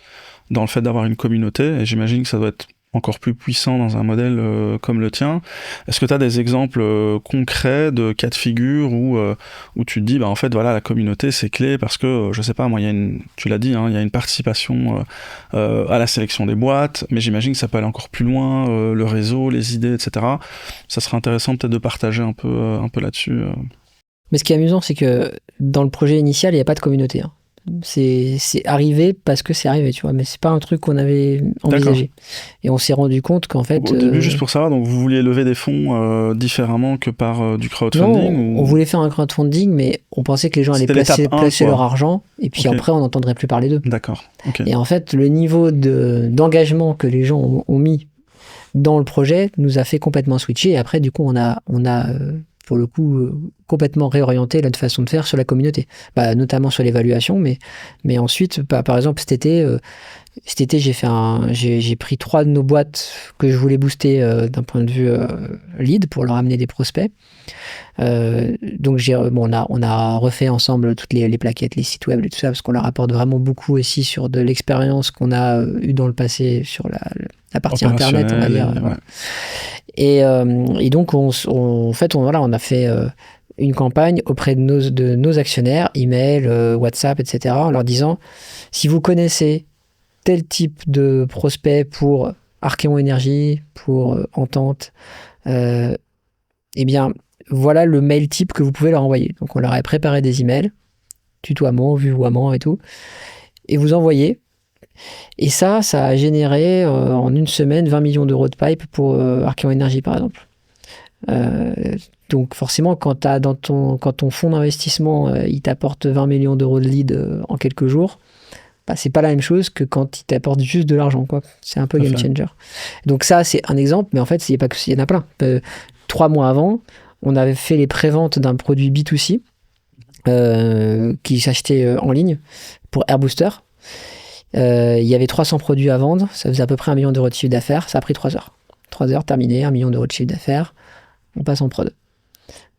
dans le fait d'avoir une communauté, et j'imagine que ça doit être encore plus puissant dans un modèle comme le tien. Est-ce que tu as des exemples concrets de cas de figure où tu te dis, en fait, voilà, la communauté, c'est clé parce que, je sais pas, moi, tu l'as dit, il y a une participation à la sélection des boîtes, mais j'imagine que ça peut aller encore plus loin, le réseau, les idées, etc. Ça serait intéressant peut-être de partager un peu là-dessus. Mais ce qui est amusant, c'est que dans le projet initial, il n'y a pas de communauté. C'est arrivé parce que c'est arrivé, tu vois, mais c'est pas un truc qu'on avait envisagé. Et on s'est rendu compte qu'en fait... Au début, juste pour savoir, donc vous vouliez lever des fonds différemment que par du crowdfunding Non, on voulait faire un crowdfunding, mais on pensait que les gens allaient placer leur argent, et puis après, on n'entendrait plus parler d'eux. D'accord. Okay. Et en fait, le niveau d'engagement que les gens ont mis dans le projet nous a fait complètement switcher. Et après, du coup, on a pour le coup, complètement réorienté notre façon de faire sur la communauté. Notamment sur l'évaluation, mais ensuite, par exemple, cet été, j'ai pris 3 de nos boîtes que je voulais booster d'un point de vue lead pour leur amener des prospects. Donc on a refait ensemble toutes les plaquettes, les sites web et tout ça, parce qu'on leur apporte vraiment beaucoup aussi sur de l'expérience qu'on a eu dans le passé sur la partie internet, on va dire. Ouais. Et donc on a fait une campagne auprès de nos actionnaires, email, WhatsApp, etc., en leur disant, si vous connaissez tel type de prospect pour Archeon Énergie, pour Entente, eh bien, voilà le mail type que vous pouvez leur envoyer. Donc, on leur a préparé des emails, tutoiement, vouvoiement et tout, et vous envoyez. Et ça a généré en une semaine 20 millions d'euros de pipe pour Archeon Énergie, par exemple. Donc, forcément, quand ton fonds d'investissement, il t'apporte 20 millions d'euros de lead en quelques jours, c'est pas la même chose que quand il t'apporte juste de l'argent, quoi. C'est un peu game changer. Donc ça, c'est un exemple, mais en fait, il y en a plein. 3 mois avant, on avait fait les préventes d'un produit B2C qui s'achetait en ligne pour Airbooster. Il y avait 300 produits à vendre, ça faisait à peu près 1 million d'euros de chiffre d'affaires, ça a pris 3 heures. 3 heures terminé, 1 million d'euros de chiffre d'affaires, on passe en prod.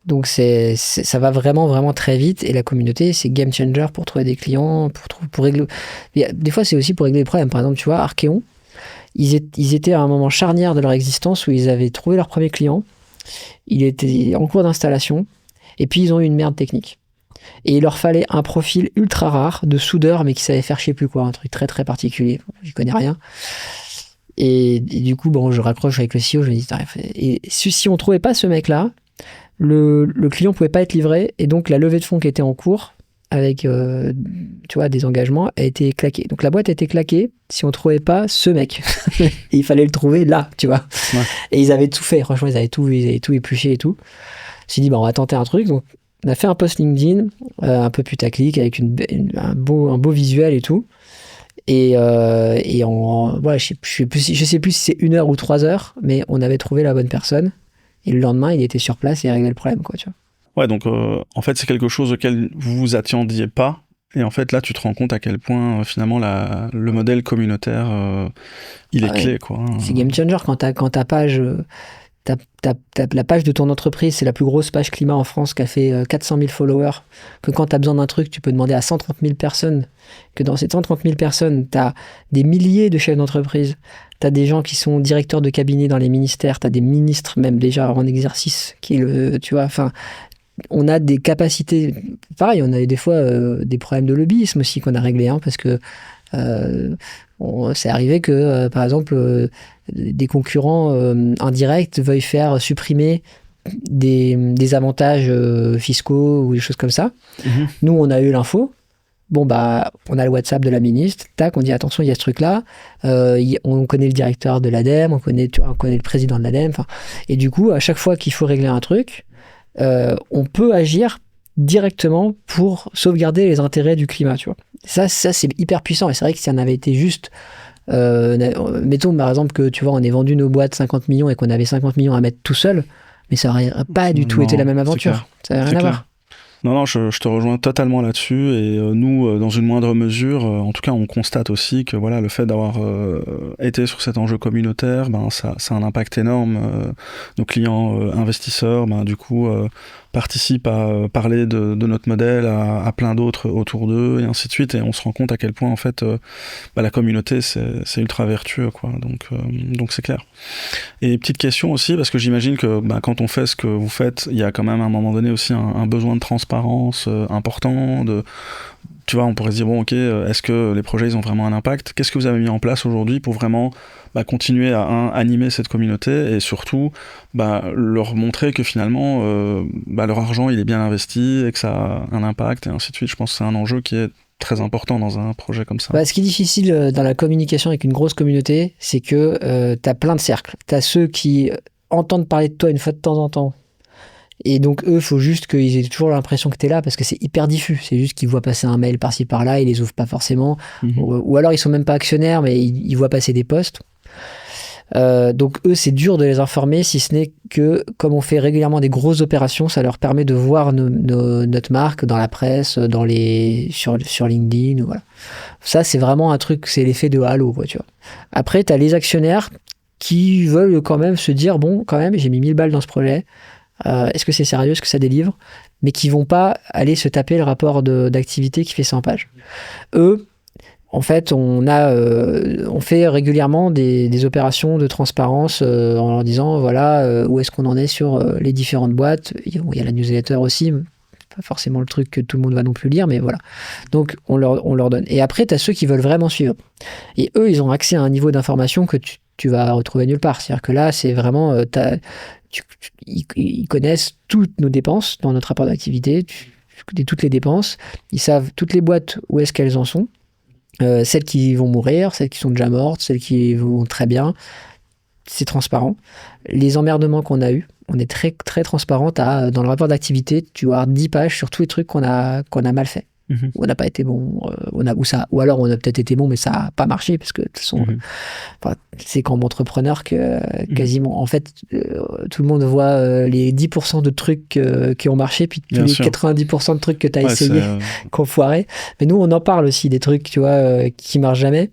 Donc ça va vraiment, vraiment très vite, et la communauté, c'est game changer pour trouver des clients, pour régler... Des fois, c'est aussi pour régler des problèmes. Par exemple, tu vois, Archeon, ils étaient à un moment charnière de leur existence où ils avaient trouvé leur premier client, il était en cours d'installation, et puis ils ont eu une merde technique. Et il leur fallait un profil ultra rare de soudeur, mais qui savait faire je sais plus quoi, un truc très très particulier, j'y connais rien. Et du coup, je raccroche avec le CEO, je me dis, et si on trouvait pas ce mec-là, le client pouvait pas être livré, et donc la levée de fonds qui était en cours, avec des engagements, a été claquée. Donc la boîte a été claquée si on trouvait pas ce mec. Et il fallait le trouver là, tu vois. Ouais. Et ils avaient tout fait, franchement, ils avaient tout épluché et tout. Je me suis dit, on va tenter un truc. Donc on a fait un post LinkedIn, un peu putaclic, avec un beau visuel et tout. Et je sais plus si c'est 1 heure ou 3 heures, mais on avait trouvé la bonne personne. Et le lendemain, il était sur place et il réglait le problème, quoi, tu vois. Ouais, donc en fait, c'est quelque chose auquel vous vous attendiez pas. Et en fait, là, tu te rends compte à quel point, finalement, le modèle communautaire, il est clé, quoi. C'est game changer quand ta page... la page de ton entreprise, c'est la plus grosse page climat en France qui a fait 400 000 followers, que quand tu as besoin d'un truc, tu peux demander à 130 000 personnes, que dans ces 130 000 personnes, tu as des milliers de chefs d'entreprise, tu as des gens qui sont directeurs de cabinet dans les ministères, tu as des ministres même déjà en exercice, on a des capacités, pareil, on a des fois des problèmes de lobbyisme aussi qu'on a réglés, parce que c'est arrivé que, par exemple, des concurrents indirects veuillent faire supprimer des avantages fiscaux ou des choses comme ça. Mmh. Nous, on a eu l'info. On a le WhatsApp de la ministre. Tac, on dit attention, il y a ce truc-là. On connaît le directeur de l'ADEME, on connaît le président de l'ADEME. Et du coup, à chaque fois qu'il faut régler un truc, on peut agir directement pour sauvegarder les intérêts du climat, tu vois. Ça c'est hyper puissant, et c'est vrai que si on avait été juste mettons par exemple que tu vois on ait vendu nos boîtes 50 millions et qu'on avait 50 millions à mettre tout seul, mais ça n'aurait pas du tout été la même aventure, ça n'avait rien à voir. Non, je te rejoins totalement là-dessus, et nous, dans une moindre mesure, en tout cas, on constate aussi que voilà, le fait d'avoir été sur cet enjeu communautaire, ça a un impact énorme. Nos clients investisseurs, du coup, participent à parler de notre modèle à plein d'autres autour d'eux, et ainsi de suite, et on se rend compte à quel point, en fait, la communauté, c'est ultra vertueux, quoi. Donc c'est clair. Et petite question aussi, parce que j'imagine que quand on fait ce que vous faites, il y a quand même à un moment donné aussi un besoin de transparence important, tu vois, on pourrait se dire bon ok, est-ce que les projets ils ont vraiment un impact? Qu'est-ce que vous avez mis en place aujourd'hui pour vraiment continuer à animer cette communauté, et surtout leur montrer que finalement leur argent il est bien investi et que ça a un impact, et ainsi de suite? Je pense que c'est un enjeu qui est très important dans un projet comme ça. Bah, ce qui est difficile dans la communication avec une grosse communauté, c'est que tu as plein de cercles. Tu as ceux qui entendent parler de toi une fois de temps en temps. Et donc, eux, il faut juste qu'ils aient toujours l'impression que tu es là parce que c'est hyper diffus. C'est juste qu'ils voient passer un mail par-ci par-là, ils les ouvrent pas forcément. Ou alors, ils sont même pas actionnaires, mais ils voient passer des posts. Donc, eux, c'est dur de les informer, si ce n'est que, comme on fait régulièrement des grosses opérations, ça leur permet de voir notre marque dans la presse, sur LinkedIn. Voilà. Ça, c'est vraiment un truc, c'est l'effet de halo, quoi, tu vois. Après, tu as les actionnaires qui veulent quand même se dire, bon, quand même, j'ai mis 1000 balles dans ce projet. Est-ce que c'est sérieux, est-ce que ça délivre, mais qui vont pas aller se taper le rapport d'activité qui fait 100 pages. Eux, en fait, on fait régulièrement des opérations de transparence en leur disant voilà où est-ce qu'on en est sur les différentes boîtes. Il y a la newsletter aussi, pas forcément le truc que tout le monde va non plus lire, mais voilà. Donc on leur donne. Et après, tu as ceux qui veulent vraiment suivre. Et eux, ils ont accès à un niveau d'information que tu vas retrouver nulle part. C'est-à-dire que là, c'est vraiment ils connaissent toutes nos dépenses dans notre rapport d'activité, toutes les dépenses. Ils savent toutes les boîtes où est-ce qu'elles en sont. Celles qui vont mourir, celles qui sont déjà mortes, celles qui vont très bien. C'est transparent. Les emmerdements qu'on a eus, on est très, très transparent. Dans le rapport d'activité, tu vas avoir 10 pages sur tous les trucs qu'on a mal fait. Où on n'a pas été bon, ou alors on a peut-être été bon, mais ça n'a pas marché, parce que de toute façon, c'est comme entrepreneur que quasiment, en fait, tout le monde voit les 10% de trucs qui ont marché, puis tous les 90% de trucs que tu as essayé, qui ont foiré. Mais nous, on en parle aussi, des trucs, tu vois, qui marchent jamais.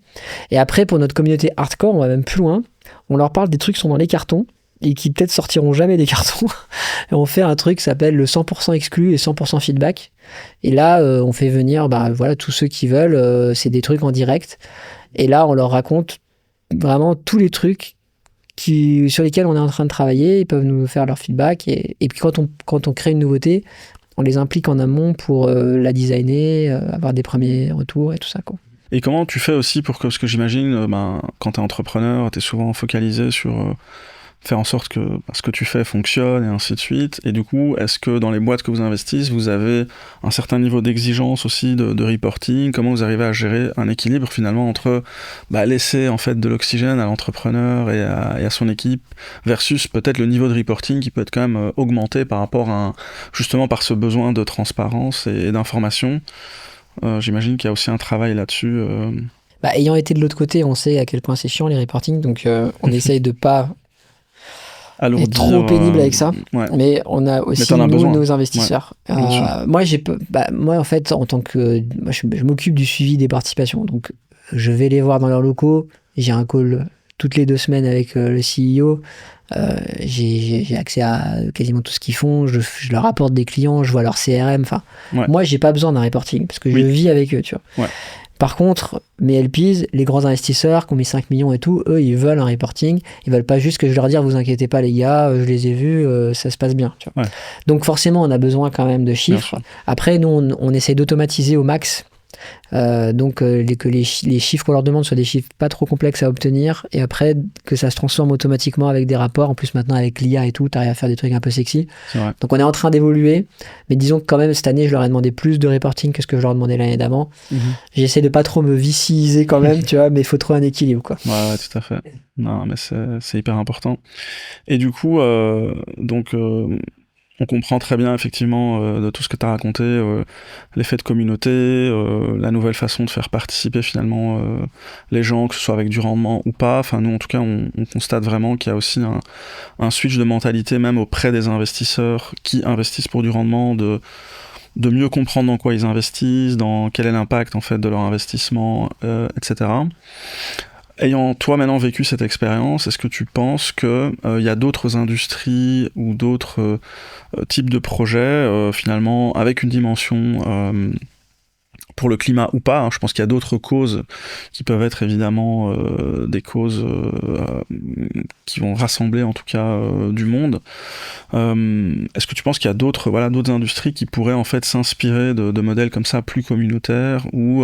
Et après, pour notre communauté hardcore, on va même plus loin. On leur parle des trucs qui sont dans les cartons, et qui peut-être sortiront jamais des cartons. Et on fait un truc qui s'appelle le 100% exclu et 100% feedback. Et là, on fait venir voilà, tous ceux qui veulent. C'est des trucs en direct. Et là, on leur raconte vraiment tous les trucs sur lesquels on est en train de travailler. Ils peuvent nous faire leur feedback. Et puis quand on crée une nouveauté, on les implique en amont pour la designer, avoir des premiers retours et tout ça, quoi. Et comment tu fais aussi parce que j'imagine, quand tu es entrepreneur, tu es souvent focalisé sur faire en sorte que ce que tu fais fonctionne et ainsi de suite. Et du coup, est-ce que dans les boîtes que vous investissez, vous avez un certain niveau d'exigence aussi de reporting? Comment vous arrivez à gérer un équilibre finalement entre laisser en fait de l'oxygène à l'entrepreneur et à son équipe versus peut-être le niveau de reporting qui peut être quand même augmenté par rapport justement par ce besoin de transparence et d'information? J'imagine qu'il y a aussi un travail là-dessus. Ayant été de l'autre côté, on sait à quel point c'est chiant les reporting, donc on essaye de pas est trop pénible avec ça, mais on a aussi nos investisseurs. Moi en fait, en tant que je m'occupe du suivi des participations, donc je vais les voir dans leurs locaux. J'ai un call toutes les 2 semaines avec le CEO. J'ai accès à quasiment tout ce qu'ils font. Je leur apporte des clients, je vois leur CRM. Enfin, moi j'ai pas besoin d'un reporting parce que je vis avec eux, tu vois. Par contre, mes LPs, les grands investisseurs qui ont mis 5 millions et tout, eux, ils veulent un reporting. Ils veulent pas juste que je leur dise, vous inquiétez pas les gars, je les ai vus, ça se passe bien. Tu vois. Donc forcément, on a besoin quand même de chiffres. Après, nous, on essaie d'automatiser au max. Que les chiffres qu'on leur demande soient des chiffres pas trop complexes à obtenir, et après que ça se transforme automatiquement avec des rapports. En plus maintenant avec l'IA et tout, t'arrives à faire des trucs un peu sexy. Donc on est en train d'évoluer, mais disons que quand même cette année je leur ai demandé plus de reporting que ce que je leur demandais l'année d'avant. J'essaie de pas trop me viciiser quand même, tu vois, mais il faut trouver un équilibre, quoi. Ouais, tout à fait. Non, mais c'est hyper important. Et du coup, on comprend très bien effectivement de tout ce que tu as raconté, l'effet de communauté, la nouvelle façon de faire participer finalement les gens, que ce soit avec du rendement ou pas. Enfin, nous en tout cas, on constate vraiment qu'il y a aussi un switch de mentalité même auprès des investisseurs qui investissent pour du rendement, de mieux comprendre dans quoi ils investissent, dans quel est l'impact en fait de leur investissement, etc. Ayant toi maintenant vécu cette expérience, est-ce que tu penses que y a d'autres industries ou d'autres types de projets finalement avec une dimension pour le climat ou pas, hein, je pense qu'il y a d'autres causes qui peuvent être évidemment des causes qui vont rassembler en tout cas du monde. Est-ce que tu penses qu'il y a d'autres industries qui pourraient en fait s'inspirer de modèles comme ça plus communautaires où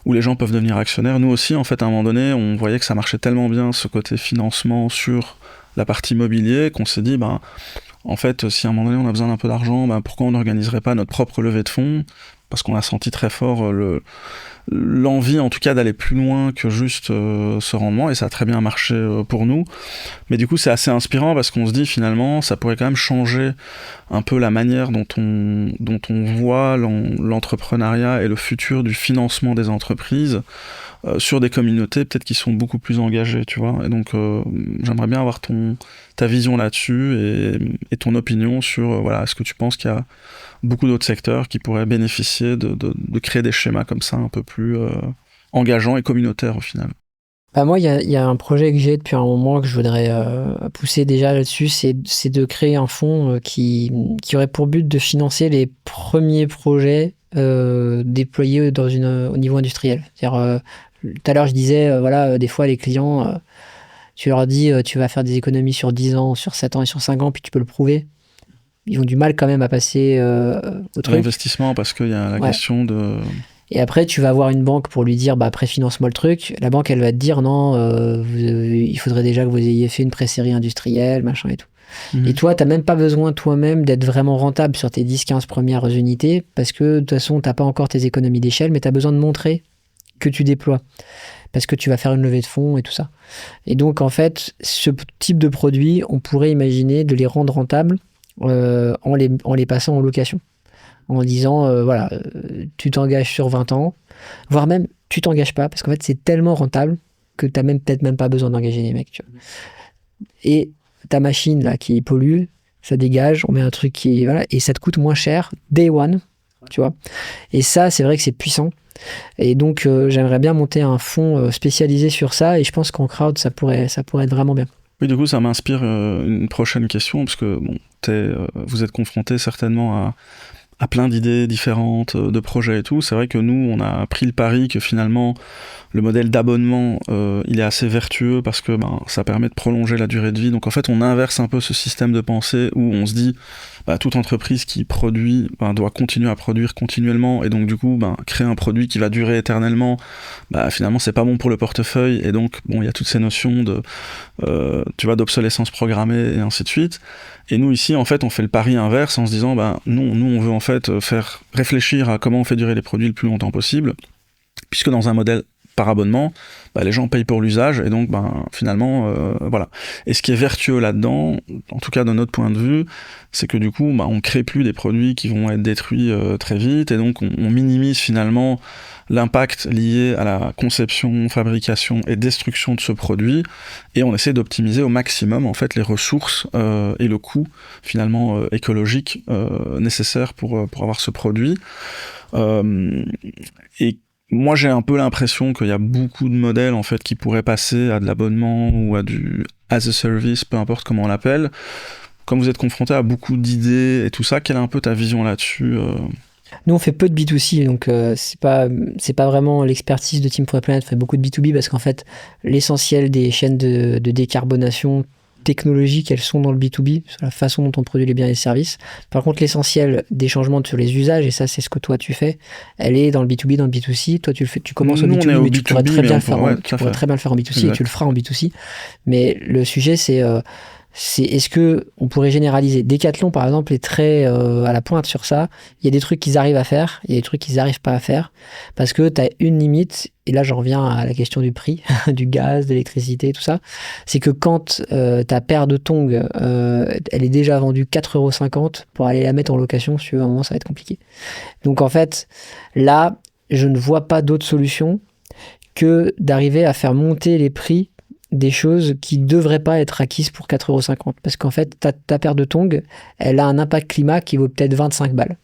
les gens peuvent devenir actionnaires? Nous aussi en fait à un moment donné on voyait que ça marchait tellement bien ce côté financement sur la partie immobilier qu'on s'est dit en fait si à un moment donné on a besoin d'un peu d'argent, pourquoi on n'organiserait pas notre propre levée de fonds parce qu'on a senti très fort l'envie en tout cas d'aller plus loin que juste ce rendement, et ça a très bien marché pour nous. Mais du coup c'est assez inspirant parce qu'on se dit finalement ça pourrait quand même changer un peu la manière dont on voit l'entrepreneuriat et le futur du financement des entreprises sur des communautés peut-être qui sont beaucoup plus engagées, tu vois. Et donc j'aimerais bien avoir ta vision là-dessus et ton opinion sur voilà, est-ce que tu penses qu'il y a beaucoup d'autres secteurs qui pourraient bénéficier de créer des schémas comme ça un peu plus engageants et communautaires au final. Bah moi, il y a un projet que j'ai depuis un moment que je voudrais pousser déjà là-dessus, c'est de créer un fonds qui aurait pour but de financer les premiers projets déployés au niveau industriel. C'est-à-dire, tout à l'heure, je disais, voilà, des fois, les clients, tu leur dis, tu vas faire des économies sur 10 ans, sur 7 ans et sur 5 ans, puis tu peux le prouver. Ils ont du mal quand même à passer au truc. L'investissement, parce qu'il y a la question de... Et après, tu vas voir une banque pour lui dire, bah, préfinance-moi le truc. La banque, elle va te dire, non, il faudrait déjà que vous ayez fait une pré-série industrielle, machin et tout. Et toi, t'as même pas besoin toi-même d'être vraiment rentable sur tes 10-15 premières unités, parce que de toute façon, t'as pas encore tes économies d'échelle, mais t'as besoin de montrer que tu déploies. Parce que tu vas faire une levée de fonds et tout ça. Et donc, en fait, ce type de produit, on pourrait imaginer de les rendre rentables en les passant en location. En disant, voilà, tu t'engages sur 20 ans, voire même, tu t'engages pas, parce qu'en fait, c'est tellement rentable que tu n'as peut-être même pas besoin d'engager les mecs. Tu vois. Et ta machine, là, qui pollue, ça dégage, on met un truc qui... Voilà, et ça te coûte moins cher, day one, tu vois. Et ça, c'est vrai que c'est puissant. Et donc, j'aimerais bien monter un fonds spécialisé sur ça, et je pense qu'en crowd, ça pourrait être vraiment bien. Oui, du coup, ça m'inspire une prochaine question, parce que bon, vous êtes confronté certainement à plein d'idées différentes, de projets et tout. C'est vrai que nous, on a pris le pari que finalement, le modèle d'abonnement, il est assez vertueux parce que ça permet de prolonger la durée de vie. Donc en fait, on inverse un peu ce système de pensée où on se dit, toute entreprise qui produit doit continuer à produire continuellement, et donc du coup, créer un produit qui va durer éternellement, finalement, c'est pas bon pour le portefeuille. Et donc, bon, il y a toutes ces notions d'obsolescence programmée et ainsi de suite. Et nous, ici, en fait, on fait le pari inverse en se disant, nous, on veut en fait faire réfléchir à comment on fait durer les produits le plus longtemps possible, puisque dans un modèle par abonnement, les gens payent pour l'usage, et donc, finalement, voilà. Et ce qui est vertueux là-dedans, en tout cas de notre point de vue, c'est que du coup, on crée plus des produits qui vont être détruits très vite, et donc on minimise finalement l'impact lié à la conception, fabrication et destruction de ce produit, et on essaie d'optimiser au maximum en fait les ressources et le coût finalement écologique nécessaire pour avoir ce produit. Et moi j'ai un peu l'impression qu'il y a beaucoup de modèles en fait qui pourraient passer à de l'abonnement ou à du as a service, peu importe comment on l'appelle. Comme vous êtes confronté à beaucoup d'idées et tout ça, quelle est un peu ta vision là-dessus Nous, on fait peu de B2C, donc c'est pas vraiment l'expertise de Team for the Planet. On fait beaucoup de B2B parce qu'en fait, l'essentiel des chaînes de décarbonation technologiques, elles sont dans le B2B, sur la façon dont on produit les biens et les services. Par contre, l'essentiel des changements sur les usages, et ça, c'est ce que toi tu fais, elle est dans le B2B, dans le B2C. Toi, tu commences au B2B, mais tu pourrais très bien le faire en B2C, exact. Et tu le feras en B2C. Mais le sujet, c'est est-ce que on pourrait généraliser. Decathlon, par exemple, est très à la pointe sur ça. Il y a des trucs qu'ils arrivent à faire, il y a des trucs qu'ils n'arrivent pas à faire, parce que tu as une limite, et là j'en reviens à la question du prix, du gaz, de l'électricité, tout ça, c'est que quand ta paire de tongs, elle est déjà vendue 4,50 €, pour aller la mettre en location, si tu veux, à un moment ça va être compliqué. Donc en fait, là, je ne vois pas d'autre solution que d'arriver à faire monter les prix des choses qui ne devraient pas être acquises pour 4,50 €. Parce qu'en fait, ta paire de tongs, elle a un impact climat qui vaut peut-être 25 balles.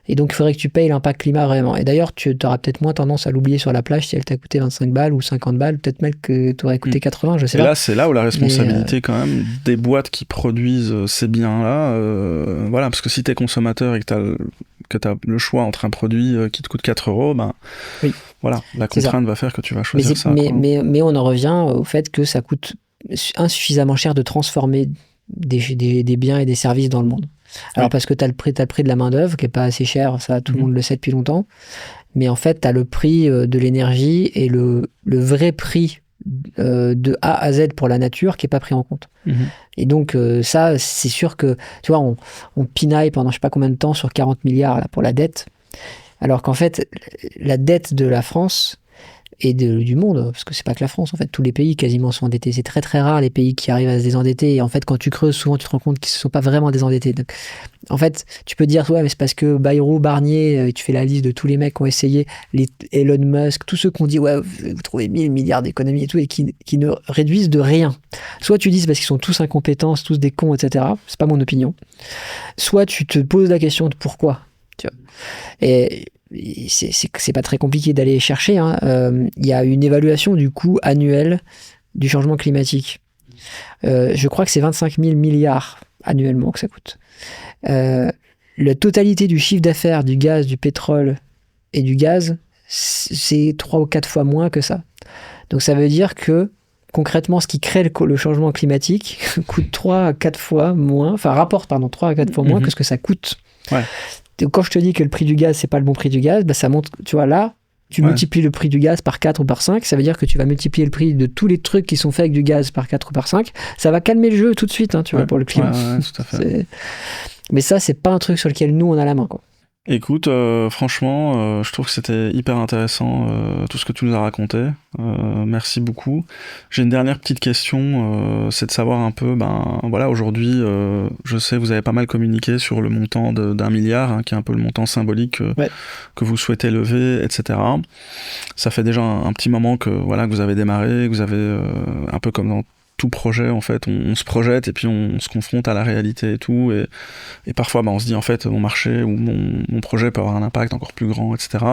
Et donc, il faudrait que tu payes l'impact climat vraiment. Et d'ailleurs, tu auras peut-être moins tendance à l'oublier sur la plage si elle t'a coûté 25 balles ou 50 balles. Peut-être même que tu aurais coûté 80, je sais pas. Et là, c'est là où la responsabilité quand même des boîtes qui produisent ces biens-là, voilà, parce que si tu es consommateur et que tu as le choix entre un produit qui te coûte 4 €, oui. Voilà, la contrainte va faire que tu vas choisir ça. Mais on en revient au fait que ça coûte insuffisamment cher de transformer des biens et des services dans le monde. Alors parce que tu as le prix de la main-d'œuvre qui n'est pas assez cher, ça tout le monde le sait depuis longtemps, mais en fait tu as le prix de l'énergie et le vrai prix de A à Z pour la nature qui n'est pas pris en compte. Et donc ça, c'est sûr que, tu vois, on pinaille pendant je sais pas combien de temps sur 40 milliards là, pour la dette. Alors qu'en fait, la dette de la France et du monde, parce que c'est pas que la France, en fait, tous les pays quasiment sont endettés. C'est très très rare les pays qui arrivent à se désendetter. Et en fait, quand tu creuses, souvent tu te rends compte qu'ils ne se sont pas vraiment désendettés. Donc, en fait, tu peux dire, ouais, mais c'est parce que Bayrou, Barnier, tu fais la liste de tous les mecs qui ont essayé, Elon Musk, tous ceux qui ont dit, ouais, vous trouvez 1000 milliards d'économies et tout, et qui ne réduisent de rien. Soit tu dis, c'est parce qu'ils sont tous incompétents, tous des cons, etc. C'est pas mon opinion. Soit tu te poses la question de pourquoi. Tu vois. Et c'est pas très compliqué d'aller chercher. Hein. Y a une évaluation du coût annuel du changement climatique. Je crois que c'est 25 000 milliards annuellement que ça coûte. La totalité du chiffre d'affaires du gaz, du pétrole et du gaz, c'est 3 ou 4 fois moins que ça. Donc ça veut dire que concrètement, ce qui crée le changement climatique coûte 3 à 4 fois moins, enfin rapporte 3 à 4 fois moins que ce que ça coûte. Ouais. Quand je te dis que le prix du gaz, c'est pas le bon prix du gaz, bah ça montre, tu vois, là, tu multiplies le prix du gaz par 4 ou par 5, ça veut dire que tu vas multiplier le prix de tous les trucs qui sont faits avec du gaz par 4 ou par 5, ça va calmer le jeu tout de suite, hein, tu vois, pour le climat. Ouais, tout à fait. Mais ça, c'est pas un truc sur lequel nous, on a la main, quoi. Écoute, franchement, je trouve que c'était hyper intéressant tout ce que tu nous as raconté. Merci beaucoup. J'ai une dernière petite question, c'est de savoir un peu, voilà, aujourd'hui, je sais, vous avez pas mal communiqué sur le montant d'1 milliard, hein, qui est un peu le montant symbolique que vous souhaitez lever, etc. Ça fait déjà un petit moment que vous avez démarré, que vous avez un peu comme dans tout projet, en fait, on se projette et puis on se confronte à la réalité et tout, et parfois on se dit en fait mon marché ou mon projet peut avoir un impact encore plus grand, etc.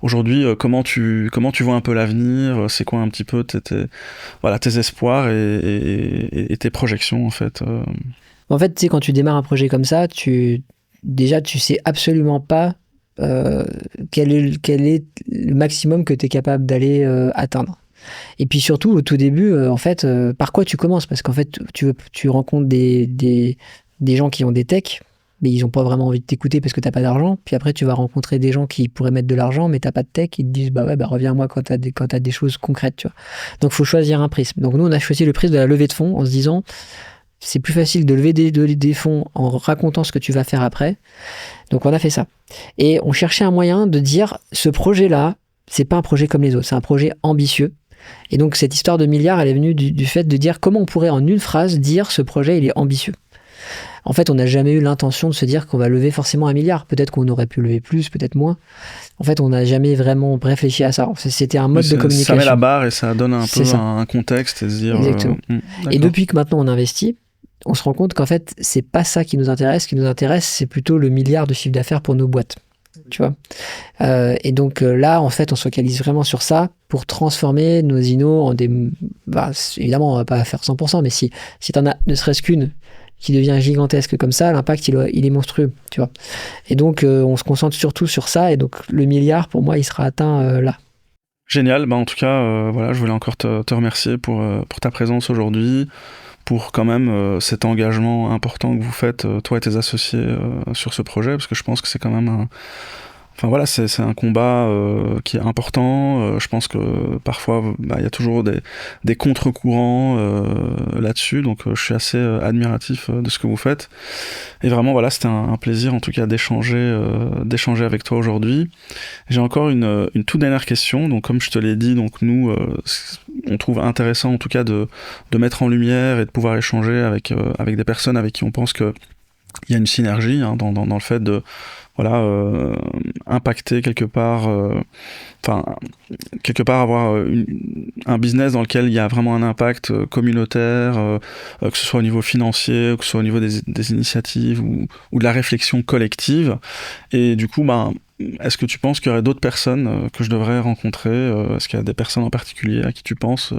Aujourd'hui, comment tu vois un peu l'avenir, c'est quoi un petit peu tes espoirs et tes projections, en fait. En fait, tu sais, quand tu démarres un projet comme ça, tu sais absolument pas quel est le maximum que tu es capable d'aller atteindre. Et puis surtout, au tout début, en fait, par quoi tu commences? Parce qu'en fait, tu rencontres des gens qui ont des techs, mais ils n'ont pas vraiment envie de t'écouter parce que tu n'as pas d'argent. Puis après, tu vas rencontrer des gens qui pourraient mettre de l'argent, mais tu n'as pas de tech. Ils te disent, reviens-moi quand tu as des choses concrètes, tu vois. Donc, il faut choisir un prisme. Donc, nous, on a choisi le prisme de la levée de fonds en se disant, c'est plus facile de lever des fonds en racontant ce que tu vas faire après. Donc, on a fait ça. Et on cherchait un moyen de dire, ce projet-là, c'est pas un projet comme les autres, c'est un projet ambitieux. Et donc cette histoire de milliards, elle est venue du fait de dire comment on pourrait en une phrase dire ce projet il est ambitieux. En fait, on n'a jamais eu l'intention de se dire qu'on va lever forcément 1 milliard. Peut-être qu'on aurait pu lever plus, peut-être moins. En fait, on n'a jamais vraiment réfléchi à ça. C'était un mode de communication. Ça met la barre et ça donne un peu un contexte et se dire. Exactement. Et depuis que maintenant on investit, on se rend compte qu'en fait, c'est pas ça qui nous intéresse. Ce qui nous intéresse, c'est plutôt le milliard de chiffre d'affaires pour nos boîtes. Tu vois. Et donc là, en fait, on se focalise vraiment sur ça pour transformer nos innos en des... évidemment, on va pas faire 100%, mais si t'en as ne serait-ce qu'une qui devient gigantesque comme ça, l'impact, il est monstrueux, tu vois. Et donc, on se concentre surtout sur ça, et donc le milliard, pour moi, il sera atteint là. Génial. En tout cas, je voulais encore te remercier pour ta présence aujourd'hui, pour quand même cet engagement important que vous faites, toi et tes associés, sur ce projet, parce que je pense que c'est quand même c'est un combat qui est important. Je pense que parfois, y a toujours des contre-courants là-dessus, donc je suis assez admiratif de ce que vous faites. Et vraiment, c'était un plaisir, en tout cas, d'échanger avec toi aujourd'hui. J'ai encore une toute dernière question. Donc, comme je te l'ai dit, donc nous, on trouve intéressant, en tout cas, de mettre en lumière et de pouvoir échanger avec des personnes avec qui on pense que il y a une synergie, hein, dans le fait de impacter quelque part, avoir un business dans lequel il y a vraiment un impact communautaire, que ce soit au niveau financier, que ce soit au niveau des initiatives ou de la réflexion collective. Et du coup, est-ce que tu penses qu'il y aurait d'autres personnes que je devrais rencontrer? Est-ce qu'il y a des personnes en particulier à qui tu penses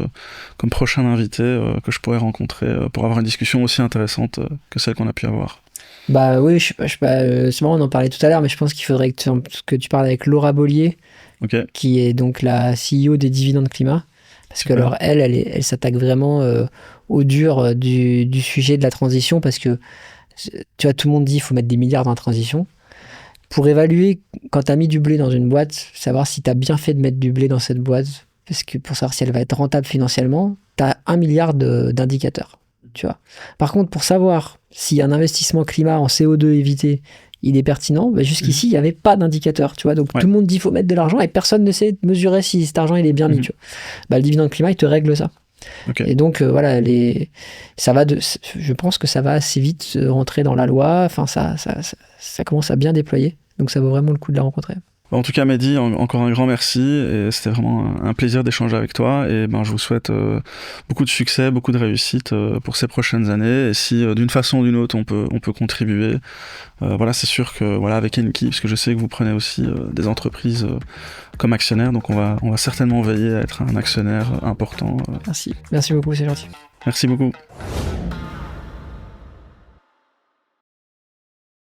comme prochain invité que je pourrais rencontrer pour avoir une discussion aussi intéressante que celle qu'on a pu avoir? Oui, c'est marrant, on en parlait tout à l'heure, mais je pense qu'il faudrait que tu parles avec Laura Bollier, qui est donc la CEO des Dividendes Climat, parce que alors elle s'attaque vraiment au dur du sujet de la transition, parce que tu vois, tout le monde dit qu'il faut mettre des milliards dans la transition. Pour évaluer, quand tu as mis du blé dans une boîte, savoir si tu as bien fait de mettre du blé dans cette boîte, parce que pour savoir si elle va être rentable financièrement, tu as 1 milliard d'indicateurs. Tu vois. Par contre, pour savoir si un investissement climat en CO2 évité, il est pertinent. Bah, jusqu'ici, il n'y avait pas d'indicateur, tu vois. Donc, tout le monde dit qu'il faut mettre de l'argent et personne ne sait mesurer si cet argent, il est bien mis, tu vois. Bah, le dividende climat, il te règle ça. Okay. Et donc, voilà, je pense que ça va assez vite rentrer dans la loi. Enfin, ça commence à bien déployer. Donc, ça vaut vraiment le coup de la rencontrer. En tout cas, Mehdi, encore un grand merci, et c'était vraiment un plaisir d'échanger avec toi, et je vous souhaite beaucoup de succès, beaucoup de réussite pour ces prochaines années, et si d'une façon ou d'une autre on peut contribuer, voilà, c'est sûr que voilà, avec Enki, parce que je sais que vous prenez aussi des entreprises comme actionnaire, donc on va certainement veiller à être un actionnaire important. Merci beaucoup, c'est gentil. Merci beaucoup.